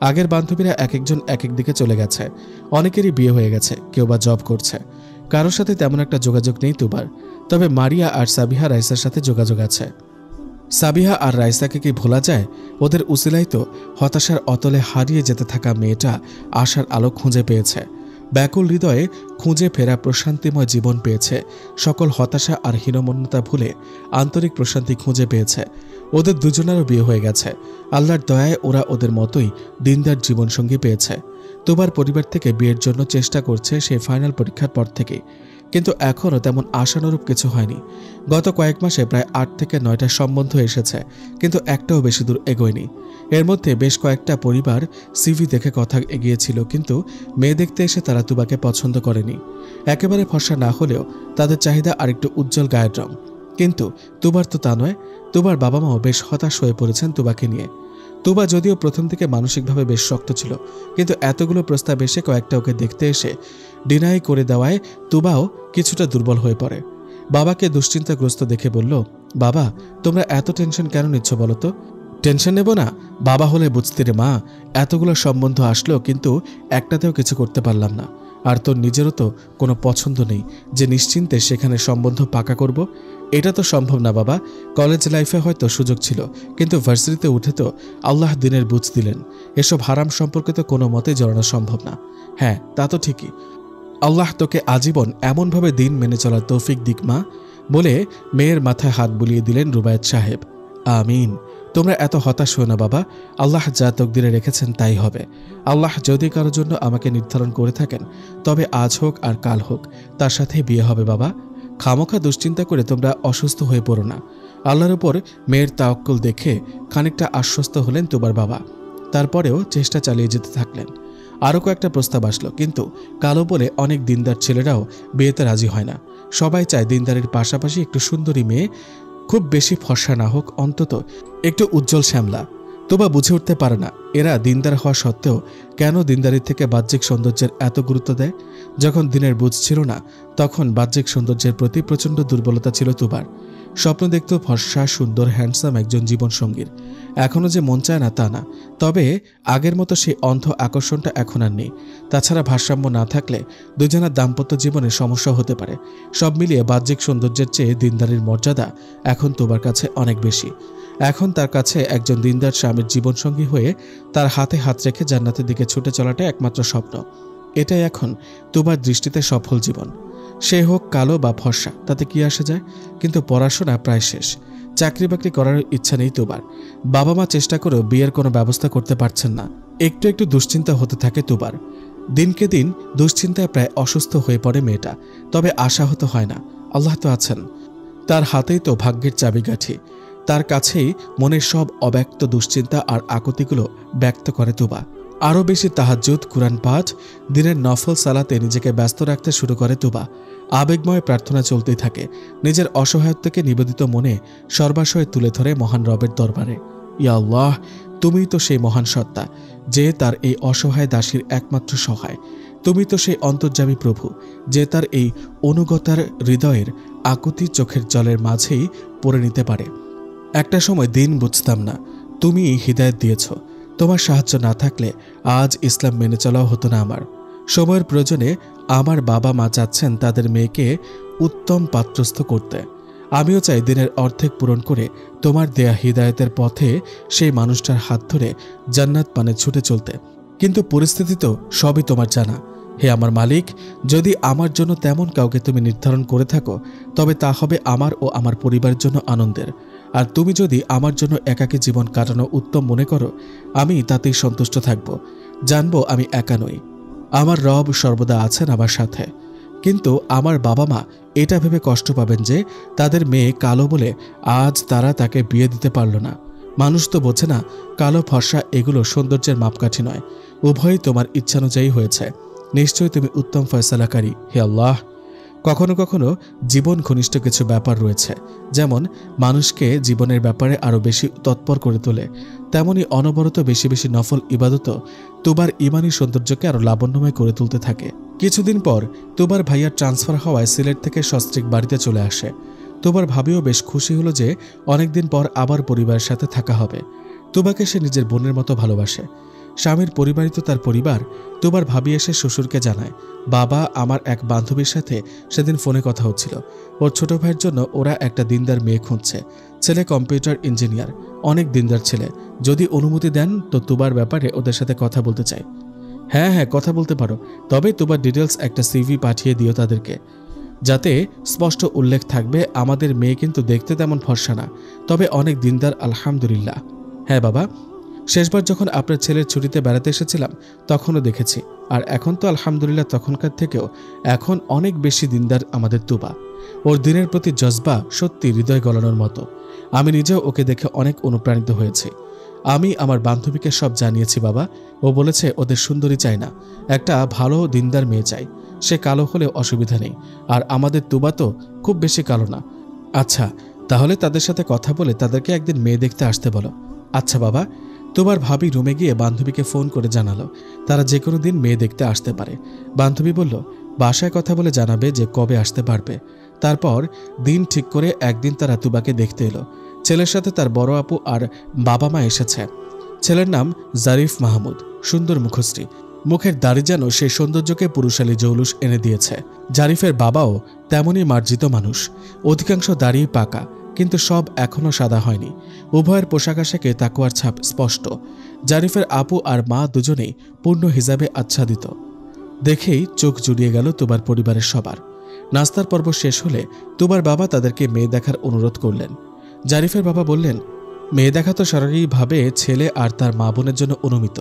আগের বান্ধবীরা এক একজন এক এক দিকে চলে গেছে। অনেকেরই বিয়ে হয়ে গেছে, কেউ বা জব করছে। কারোর সাথে তেমন একটা যোগাযোগ নেই তুবার। তবে মারিয়া আর সাবিহা রাইসার সাথে যোগাযোগ আছে। সাবিহা আর রাইসাকে কি ভোলা যায়? ওদের উসিলাই তো হতাশার অতলে হারিয়ে যেতে থাকা মেয়েটা আশার আলো খুঁজে পেয়েছে। ব্যাকুল হৃদয়ে খুঁজে ফেরা প্রশান্তিময় জীবন পেয়েছে। সকল হতাশা আর হীনমন্যতা ভুলে আন্তরিক প্রশান্তি খুঁজে পেয়েছে। ওদের দুজনেরও বিয়ে হয়ে গেছে। আল্লাহর দয়ায় ওরা ওদের মতোই দিনদার জীবনসঙ্গী পেয়েছে। তুবার পরিবার থেকে বিয়ের জন্য চেষ্টা করছে সেই ফাইনাল পরীক্ষার পর থেকেই, কিন্তু এখনও তেমন আশানুরূপ কিছু হয়নি। গত কয়েক মাসে প্রায় ৮ থেকে ৯টা সম্বন্ধ এসেছে, কিন্তু একটাও বেশি দূর এগোয়নি। এর মধ্যে বেশ কয়েকটা পরিবার সিভি দেখে কথা এগিয়েছিল, কিন্তু মেয়ে দেখতে এসে তারা তুবাকে পছন্দ করেনি। একেবারে ফর্সা না হলেও তাদের চাহিদা আরেকটু উজ্জ্বল গায়ের রং। কিন্তু তুবার তো তা নয়। তুবার বাবা মাও বেশ হতাশ হয়ে পড়েছেন তুবাকে নিয়ে। তুবা যদিও প্রথম থেকে মানসিকভাবে বেশ শক্ত ছিল, কিন্তু এতগুলো প্রস্তাব এসে কয়েকটা ওকে দেখতে এসে ডিনাই করে দেওয়ায় তুবাও কিছুটা দুর্বল হয়ে পড়ে। বাবাকে দুশ্চিন্তাগ্রস্ত দেখে বলল, বাবা, তোমরা এত টেনশন কেন নিচ্ছ বলো তো? টেনশন নেব না? বাবা হলে বুঝতে রে মা, এতগুলো সম্বন্ধ আসলো কিন্তু একটাতেও কিছু করতে পারলাম না। আর তোর নিজেরও তো কোনো পছন্দ নেই যে নিশ্চিন্তে সেখানে সম্বন্ধ পাকা করব। এটা তো সম্ভব না বাবা। কলেজ লাইফে হয়তো সুযোগ ছিল, কিন্তু ভার্সিটিতে উঠে তো আল্লাহ দিনের বুঝ দিলেন। এসব হারাম সম্পর্কে তো কোনো মতে জড়ানো সম্ভব না। হ্যাঁ, তা তো ঠিকই। আল্লাহ তোকে আজীবন এমনভাবে দিন মেনে চলার তৌফিক দিক মা, বলে মেয়ের মাথায় হাত বুলিয়ে দিলেন রুবায়েত সাহেব। আমিন। তোমরা এত হতাশ হও না বাবা। আল্লাহ যা তকদিরে রেখেছেন তাই হবে। আল্লাহ যদি কারোর জন্য আমাকে নির্ধারণ করে থাকেন, তবে আজ হোক আর কাল হোক তার সাথে বিয়ে হবে বাবা। খামোখা দুশ্চিন্তা করে তোমরা অসুস্থ হয়ে পড়ো না। আল্লাহর উপর মেয়ের তাওয়াক্কুল দেখে খানিকটা আশ্বস্ত হলেন তুবার বাবা। তারপরেও চেষ্টা চালিয়ে যেতে থাকলেন। আরও কয়েকটা প্রস্তাব আসলো, কিন্তু কালো বলে অনেক দিনদার ছেলেরাও বিয়েতে রাজি হয় না। সবাই চায় দিনদারের পাশাপাশি একটু সুন্দরী মেয়ে, খুব বেশি ফর্সা না হোক, অন্তত একটু উজ্জ্বল শ্যামলা। তুবা বুঝে উঠতে পারে না এরা দিনদার হওয়া সত্ত্বেও কেন দিনদারির থেকে বাহ্যিক সৌন্দর্যের এত গুরুত্ব দেয়। যখন দিনের বুঝ ছিল না তখন বাহ্যিক সৌন্দর্যের প্রতি প্রচণ্ড দুর্বলতা ছিল তুবার। স্বপ্ন দেখত ফর্সা সুন্দর হ্যান্ডসাম একজন জীবনসঙ্গীর। এখনও যে মন চায় না তা না, তবে আগের মতো সেই অন্ধ আকর্ষণটা এখন আর নেই। তাছাড়া ভারসাম্য না থাকলে দুজনের দাম্পত্য জীবনে সমস্যা হতে পারে। সব মিলিয়ে বাহ্যিক সৌন্দর্যের চেয়ে দিনদারির মর্যাদা এখন তুবার কাছে অনেক বেশি। এখন তার কাছে একজন দিনদার স্বামীর জীবনসঙ্গী হয়ে তার হাতে হাত রেখে জান্নাতের দিকে ছুটে চলাটাই একমাত্র স্বপ্ন। এটাই এখন তুবার দৃষ্টিতে সফল জীবন। সে হোক কালো বা ফর্সা, তাতে কি আসে যায়। কিন্তু পড়াশোনা প্রায় শেষ, চাকরি বাকরি করার ইচ্ছা নেই তুবার। বাবা মা চেষ্টা করেও বিয়ের কোনো ব্যবস্থা করতে পারছেন না। একটু একটু দুশ্চিন্তা হতে থাকে তুবার। দিনকে দিন দুশ্চিন্তায় প্রায় অসুস্থ হয়ে পড়ে মেয়েটা। তবে আশাহত হয় না, আল্লাহ তো আছেন, তার হাতেই তো ভাগ্যের চাবিকাঠি। তার কাছেই মনের সব অব্যক্ত দুশ্চিন্তা আর আকুতিগুলো ব্যক্ত করে তুবা। আরও বেশি তাহাজ্জুদ, কুরআন পাঠ, দিনের নফল সালাতে নিজেকে ব্যস্ত রাখতে শুরু করে তুবা। আবেগময় প্রার্থনা চলতেই থাকে। নিজের অসহায়ত্বকে নিবেদিত মনে সর্বাশয় তুলে ধরে মহান রবের দরবারে। ইয়া আল্লাহ, তুমিই তো সেই মহান সত্তা যে তার এই অসহায় দাসীর একমাত্র সহায়। তুমি তো সেই অন্তর্যামী প্রভু যে তার এই অনুগতার হৃদয়ের আকুতি চোখের জলের মাঝেই পড়ে নিতে পারে। একটা সময় দিন বুঝতাম না, তুমি হিদায়াত দিয়েছ। তোমার সাহায্য না থাকলে আজ ইসলাম মেনে চলাও হতো না আমার। সময়ের প্রয়োজনে আমার বাবা মা চাচ্ছেন তাদের মেয়েকে উত্তম পাত্রস্থ করতে। আমিও চাই দিনের অর্ধেক পূরণ করে তোমার দেয়া হিদায়তের পথে সেই মানুষটার হাত ধরে জান্নাত পানে ছুটে চলতে। কিন্তু পরিস্থিতি তো সবই তোমার জানা। হে আমার মালিক, যদি আমার জন্য তেমন কাউকে তুমি নির্ধারণ করে থাকো তবে তা হবে আমার ও আমার পরিবারের জন্য আনন্দের। আর তুমি যদি আমার জন্য একাকী জীবন কাটানো উত্তম মনে করো, আমি তাতেই সন্তুষ্ট থাকব। জানবো আমি একা নই, আমার রব সর্বদা আছেন আমার সাথে। কিন্তু আমার বাবা মা এটা ভেবে কষ্ট পাবেন যে তাদের মেয়ে কালো বলে আজ তারা তাকে বিয়ে দিতে পারল না। মানুষ তো বোঝে না কালো ফর্সা এগুলো সৌন্দর্যের মাপকাঠি নয়, উভয়ই তোমার ইচ্ছানুযায়ী হয়েছে। নিশ্চয়ই তুমি উত্তম ফয়সালাকারী, হে আল্লাহ। কখনো কখনো জীবন ঘনিষ্ঠ কিছু ব্যাপার রয়েছে, যেমন মানুষকে জীবনের ব্যাপারে আরও বেশি তৎপর করে তোলে, তেমনি অনবরত বেশি বেশি নফল ইবাদত তুবার ইমানি সৌন্দর্যকে আরও লাবণ্যময় করে তুলতে থাকে। কিছুদিন পর তুবার ভাইয়ার ট্রান্সফার হওয়ায় সিলেট থেকে সস্ত্রীক বাড়িতে চলে আসে। তুবার ভাবিও বেশ খুশি হলো যে অনেকদিন পর আবার পরিবারের সাথে থাকা হবে। তুবাকে সে নিজের বোনের মতো ভালোবাসে। স্বামীর পরিবারই তো তার পরিবার। তুবার ভাবি এসে শ্বশুরকে জানায়, বাবা, আমার এক বান্ধবীর সাথে সেদিন ফোনে কথা হচ্ছিল। ওর ছোট ভাইয়ের জন্য ওরা একটা দিনদার মেয়ে খুঁজছে। ছেলে কম্পিউটার ইঞ্জিনিয়ার, অনেক দিনদার ছেলে। যদি অনুমতি দেন তো তুবার ব্যাপারে ওদের সাথে কথা বলতে চাই। হ্যাঁ হ্যাঁ, কথা বলতে পারো, তবে তুবার ডিটেলস একটা সিভি পাঠিয়ে দিও তাদেরকে, যাতে স্পষ্ট উল্লেখ থাকবে আমাদের মেয়ে কিন্তু দেখতে তেমন ফর্সা না, তবে অনেক দিনদার, আলহামদুলিল্লাহ। হ্যাঁ বাবা, শেষবার যখন আপনার ছেলের ছুটিতে বেড়াতে এসেছিলাম তখনও দেখেছি, আর এখন তো আলহামদুলিল্লাহ তখনকার থেকেও এখন অনেক বেশি দিনদার আমাদের তুবা। ওর দিনের প্রতি জজবা সত্যি হৃদয় গলানোর মতো। আমি নিজেও ওকে দেখে অনেক অনুপ্রাণিত হয়েছি। আমি আমার বান্ধবীকে সব জানিয়েছি বাবা। ও বলেছে ওদের সুন্দরী চাই না, একটা ভালো দিনদার মেয়ে চাই। সে কালো হলেও অসুবিধা নেই, আর আমাদের তুবা তো খুব বেশি কালো না। আচ্ছা, তাহলে তাদের সাথে কথা বলে তাদেরকে একদিন মেয়ে দেখতে আসতে বলো। আচ্ছা বাবা। তুবার ভাবি রুমে গিয়ে বান্ধবীকে ফোন করে জানালো তারা যে কোনো দিন মেয়ে দেখতে আসতে পারে। বান্ধবী বলল বাসায় কথা বলে জানাবে যে কবে আসতে পারবে। তারপর দিন ঠিক করে একদিন তারা তুবাকে দেখতে এলো। ছেলের সাথে তার বড় আপু আর বাবা মা এসেছে। ছেলের নাম জারিফ মাহমুদ, সুন্দর মুখশ্রী, মুখের দাড়ি যেন সেই সৌন্দর্যকে পুরুষালী জৌলুস এনে দিয়েছে। জারিফের বাবাও তেমনই মার্জিত মানুষ, অধিকাংশ দাড়ি পাকা, কিন্তু সব এখনও সাদা হয়নি। উভয়ের পোশাক আশাকে তাকওয়ার ছাপ স্পষ্ট। জারিফের আপু আর মা দুজনেই পূর্ণ হিজাবে আচ্ছাদিত। দেখেই চোখ জুড়িয়ে গেল তুবার পরিবারের সবার। নাস্তার পর্ব শেষ হলে তুবার বাবা তাদেরকে মেয়ে দেখার অনুরোধ করলেন। জারিফের বাবা বললেন, মেয়ে দেখা তো সরকারিভাবে ছেলে আর তার মা বোনের জন্য অনুমিত।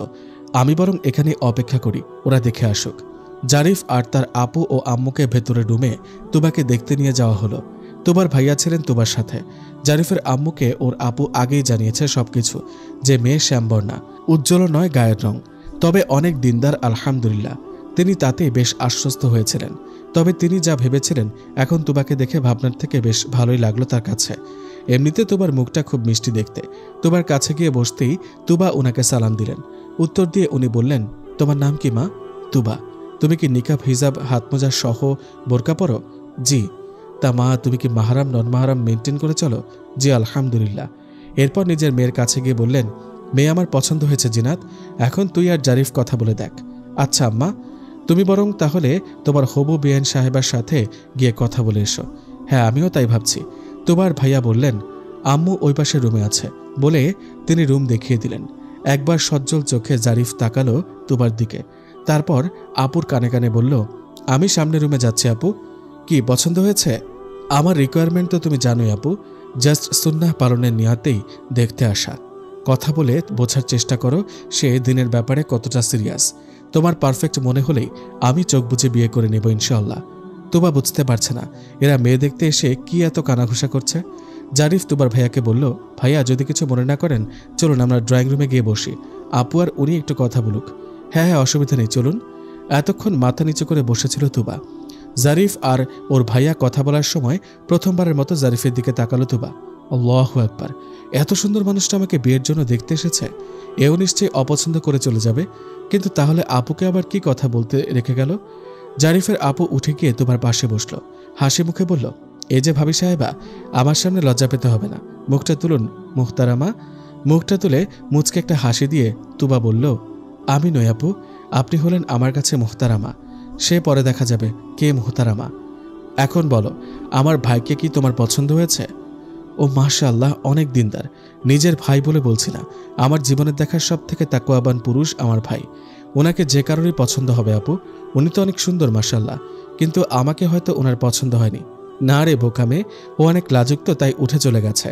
আমি বরং এখানে অপেক্ষা করি, ওরা দেখে আসুক। জারিফ আর তার আপু ও আম্মুকে ভেতরে রুমে তুবাকে দেখতে নিয়ে যাওয়া হলো। তুবার ভাইয়া ছিলেন তুবার সাথে। জারিফের আম্মুকে ওর আপু আগেই জানিয়েছে সবকিছু, যে মেয়ে শ্যামবর্ণা, উজ্জ্বল নয় গায়ের রং, তবে অনেক দিনদার, আলহামদুলিল্লাহ। তিনি তাতে বেশ আশ্বস্ত হয়েছিলেন। তবে তিনি যা ভেবেছিলেন এখন তুবাকে দেখে ভাবনার থেকে বেশ ভালোই লাগলো তার কাছে। এমনিতে তুবার মুখটা খুব মিষ্টি দেখতে। তুবার কাছে গিয়ে বসতেই তুবা ওনাকে সালাম দিলেন। উত্তর দিয়ে উনি বললেন, তোমার নাম কি মা? তুবা। তুমি কি নিকাব, হিজাব, হাতমোজা সহ বোরকা পরো? জি। তা মা, তুমি কি মাহারাম নন মাহারাম মেনটেন করে চলো? জি আলহামদুলিল্লাহ। এরপর নিজের মেয়ের কাছে গিয়ে বললেন, মেয়ে আমার পছন্দ হয়েছে জিনাত, এখন তুই আর জারিফ কথা বলে দেখ। আচ্ছা আম্মা, তুমি বরং তাহলে তোমার হবু বিয়ান সাহেবার সাথে গিয়ে কথা বলে এসো। হ্যাঁ, আমিও তাই ভাবছি। তুবার ভাইয়া বললেন, আম্মু ওই পাশে রুমে আছে বলে তিনি রুম দেখিয়ে দিলেন। একবার সজ্জল চোখে জারিফ তাকালো তুবার দিকে, তারপর আপুর কানে কানে বলল, আমি সামনে রুমে যাচ্ছি আপু। কি পছন্দ হয়েছে? আমার রিকোয়ারমেন্ট তো তুমি জানোই আপু, জাস্ট সুন্নাহ পালনের নিয়াতেই দেখতে আসা। কথা বলে বোঝার চেষ্টা করো সে দিনের ব্যাপারে কতটা সিরিয়াস। তোমার পারফেক্ট মনে হলেই আমি চোখ বুজে বিয়ে করে নেব ইনশাআল্লাহ। তুবা বুঝতে পারছে না এরা মেয়ে দেখতে এসে কি এত কানাঘুষা করছে। জারিফ তুবার ভাইয়াকে বলল, ভাইয়া যদি কিছু মনে না করেন চলুন আমরা ড্রয়িং রুমে গিয়ে বসি, আপু আর উনি একটু কথা বলুক। হ্যাঁ হ্যাঁ, অসুবিধা নেই, চলুন। এতক্ষণ মাথা নিচু করে বসেছিল তুবা। জারিফ আর ওর ভাইয়া কথা বলার সময় প্রথমবারের মতো জারিফের দিকে তাকালো তুবা। আল্লাহু আকবার, এত সুন্দর মানুষটা আমাকে বিয়ের জন্য দেখতে এসেছে, এও নিশ্চয়ই অপছন্দ করে চলে যাবে। কিন্তু তাহলে আপুকে আবার কি কথা বলতে রেখে গেল? জারিফের আপু উঠে গিয়ে তুবার পাশে বসলো, হাসি মুখে বলল, এই যে ভাবি সাহেবা, আমার সামনে লজ্জা পেতে হবে না, মুখটা তুলুন মুহতারামা। মুখটা তুলে মুচকে একটা হাসি দিয়ে তুবা বলল, আমি নই আপু, আপনি হলেন আমার কাছে মুহতারামা, সে পরে দেখা যাবে কে মুহতারামা। এখন বলো, আমার ভাইকে কি তোমার পছন্দ হয়েছে? ও মাশাআল্লাহ, অনেক দিনদার। নিজের ভাই বলে বলছি না, আমার জীবনের দেখার সব থেকে তাকওয়াবান পুরুষ আমার ভাই। ওনাকে যে কারোরই পছন্দ হবে আপু, উনি তো অনেক সুন্দর মাশাআল্লাহ, কিন্তু আমাকে হয়তো ওনার পছন্দ হয়নি। না রে বোকামে, ও অনেক লাজুক তো তাই উঠে চলে গেছে,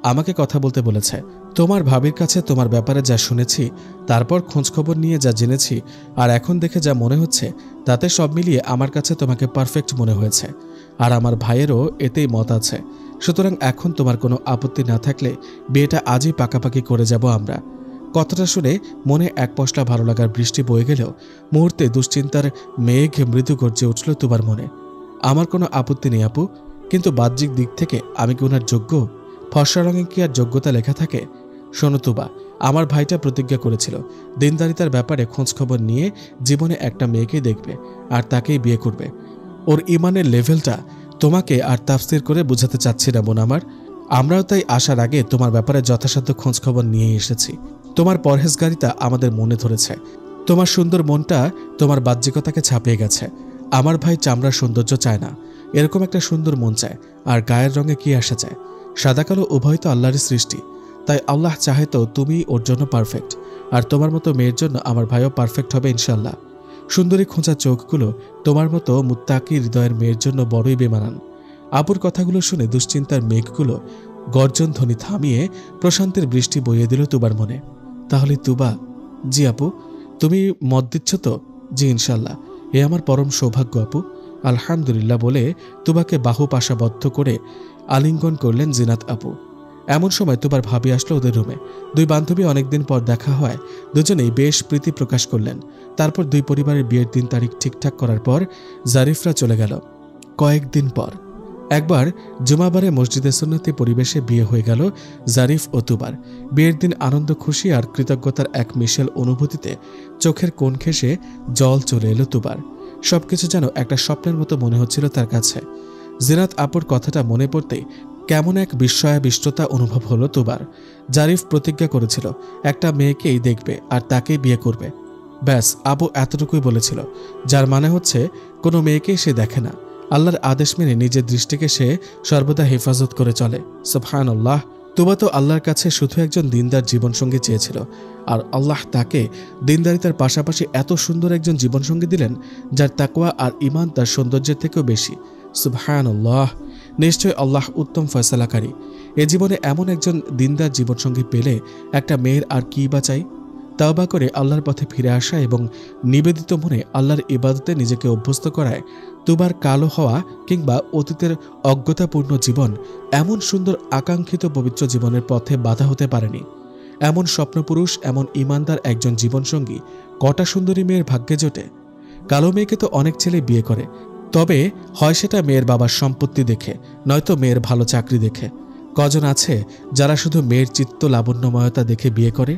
আমাকে কথা বলতে বলেছে। তোমার ভাবির কাছে তোমার ব্যাপারে যা শুনেছি, তারপর খোঁজখবর নিয়ে যা জেনেছি, আর এখন দেখে যা মনে হচ্ছে, তাতে সব মিলিয়ে আমার কাছে তোমাকে পারফেক্ট মনে হয়েছে। আর আমার ভাইয়েরও এতেই মত আছে। সুতরাং এখন তোমার কোনো আপত্তি না থাকলে বিয়েটা আজই পাকাপাকি করে যাব আমরা। কথাটা শুনে মনে এক পশলা ভালো লাগার বৃষ্টি বয়ে গেলেও মুহূর্তে দুশ্চিন্তার মেঘ মৃদু গর্জে উঠল তুবার মনে। আমার কোনো আপত্তি নেই আপু, কিন্তু বাহ্যিক দিক থেকে আমি কি ওনার যোগ্য? ফর্সা রঙে কি আর যোগ্যতা লেখা থাকে? শোনো তুবা, আমার ভাইটা প্রতিজ্ঞা করেছিল দিনদারিতার ব্যাপারে খোঁজখবর নিয়ে জীবনে একটা মেয়েকে দেখবে আর তাকেই বিয়ে করবে। ওর ইমানের লেভেলটা তোমাকে আর তাফসির করে বোঝাতে চাচ্ছি না বোন আমার। আমরাও তাই আসার আগে তোমার ব্যাপারে যথাসাধ্য খোঁজখবর নিয়ে এসেছি। তোমার পরহেজগারিতা আমাদের মনে ধরেছে, তোমার সুন্দর মনটা তোমার বাহ্যিকতাকে ছাপিয়ে গেছে। আমার ভাই চামড়ার সৌন্দর্য চায় না, এরকম একটা সুন্দর মন চায়। আর গায়ের রঙে কি আসা চায়? সাদা কালো উভয় তো আল্লাহরই সৃষ্টি, তাই আল্লাহ চাহে তো তুমি ওর জন্য পারফেক্ট, আর তোমার মতো মেয়ের জন্য আমার ভাইও পারফেক্ট হবে ইনশাল্লাহ। সুন্দরী খোঁচা চোখগুলো তোমার মতো মুত্তাকি হৃদয়ের মেয়ের জন্য বড়ই বেমানান। আপুর কথাগুলো শুনে দুশ্চিন্তার মেঘগুলো গর্জন ধ্বনি থামিয়ে প্রশান্তের বৃষ্টি বইয়ে দিল তুবার মনে। তাহলে তুবা? জি আপু। তুমি মত দিচ্ছ তো? জি ইনশাল্লাহ, এ আমার পরম সৌভাগ্য আপু। আলহামদুলিল্লাহ বলে তুবাকে বাহু পাশাবদ্ধ করে আলিঙ্গন করলেন জিনাত আপু। এমন সময় তুবার ভাবি আসলো ওদের রুমে। দুই বান্ধবী অনেকদিন পর দেখা হয়, দুজনেই বেশ প্রীতি প্রকাশ করলেন। তারপর দুই পরিবারের বিয়ের দিন তারিখ ঠিকঠাক করার পর জারিফরা চলে গেল। কয়েকদিন পর একবার জুমাবারে মসজিদে সুন্নতি পরিবেশে বিয়ে হয়ে গেল জারিফ ও তুবার। বিয়ের দিন আনন্দ খুশি আর কৃতজ্ঞতার এক মিশেল অনুভূতিতে চোখের কোণ ঘেঁষে জল চলে এলো তুবার। সবকিছু যেন একটা স্বপ্নের মতো মনে হচ্ছিল তার কাছে। জিনাত আপুর কথাটা মনে পড়তেই কেমন এক বিস্ময়াবিষ্টতা অনুভব হলো তুবার। জারিফ প্রতিজ্ঞা করেছিল একটা মেয়েকেই দেখবে আর তাকেই বিয়ে করবে। ব্যাস, আপু এতটুকুই বলেছিল, যার মানে হচ্ছে কোনো মেয়েকেই সে দেখে না। আল্লাহর আদেশ মেনে নিজের দৃষ্টিকে সে সর্বদা হেফাজত করে চলে। সুবহানাল্লাহ। তুবা তো আল্লাহর কাছে শুধু একজন দিনদার জীবনসঙ্গী চেয়েছিল, আর আল্লাহ তাকে দিনদারিতার পাশাপাশি এত সুন্দর একজন জীবনসঙ্গী দিলেন যার তাকওয়া আর ঈমান তার সৌন্দর্যের থেকেও বেশি। সুবহানাল্লাহ। নিশ্চয় আল্লাহ উত্তম ফয়সালাকারী। এ জীবনে এমন একজন দিনদার জীবনসঙ্গী পেলে একটা মেয়ের আর কি বা চাই? তাওবা করে আল্লাহর পথে ফিরে আসা এবং নিবেদিত মনে আল্লাহর ইবাদতে নিজেকে অভ্যস্ত করায় তুবার কালো হওয়া কিংবা অতীতের অজ্ঞতাপূর্ণ জীবন এমন সুন্দর আকাঙ্ক্ষিত পবিত্র জীবনের পথে বাধা হতে পারেনি। এমন স্বপ্নপুরুষ, এমন ইমানদার একজন জীবনসঙ্গী কটা সুন্দরী মেয়ের ভাগ্যে জোটে। কালো মেয়েকে তো অনেক ছেলে বিয়ে করে, তবে হয় সেটা মেয়ের বাবার সম্পত্তি দেখে, নয়তো মেয়ের ভালো চাকরি দেখে। কজন আছে যারা শুধু মেয়ের চিত্ত লাবণ্যময়তা দেখে বিয়ে করে?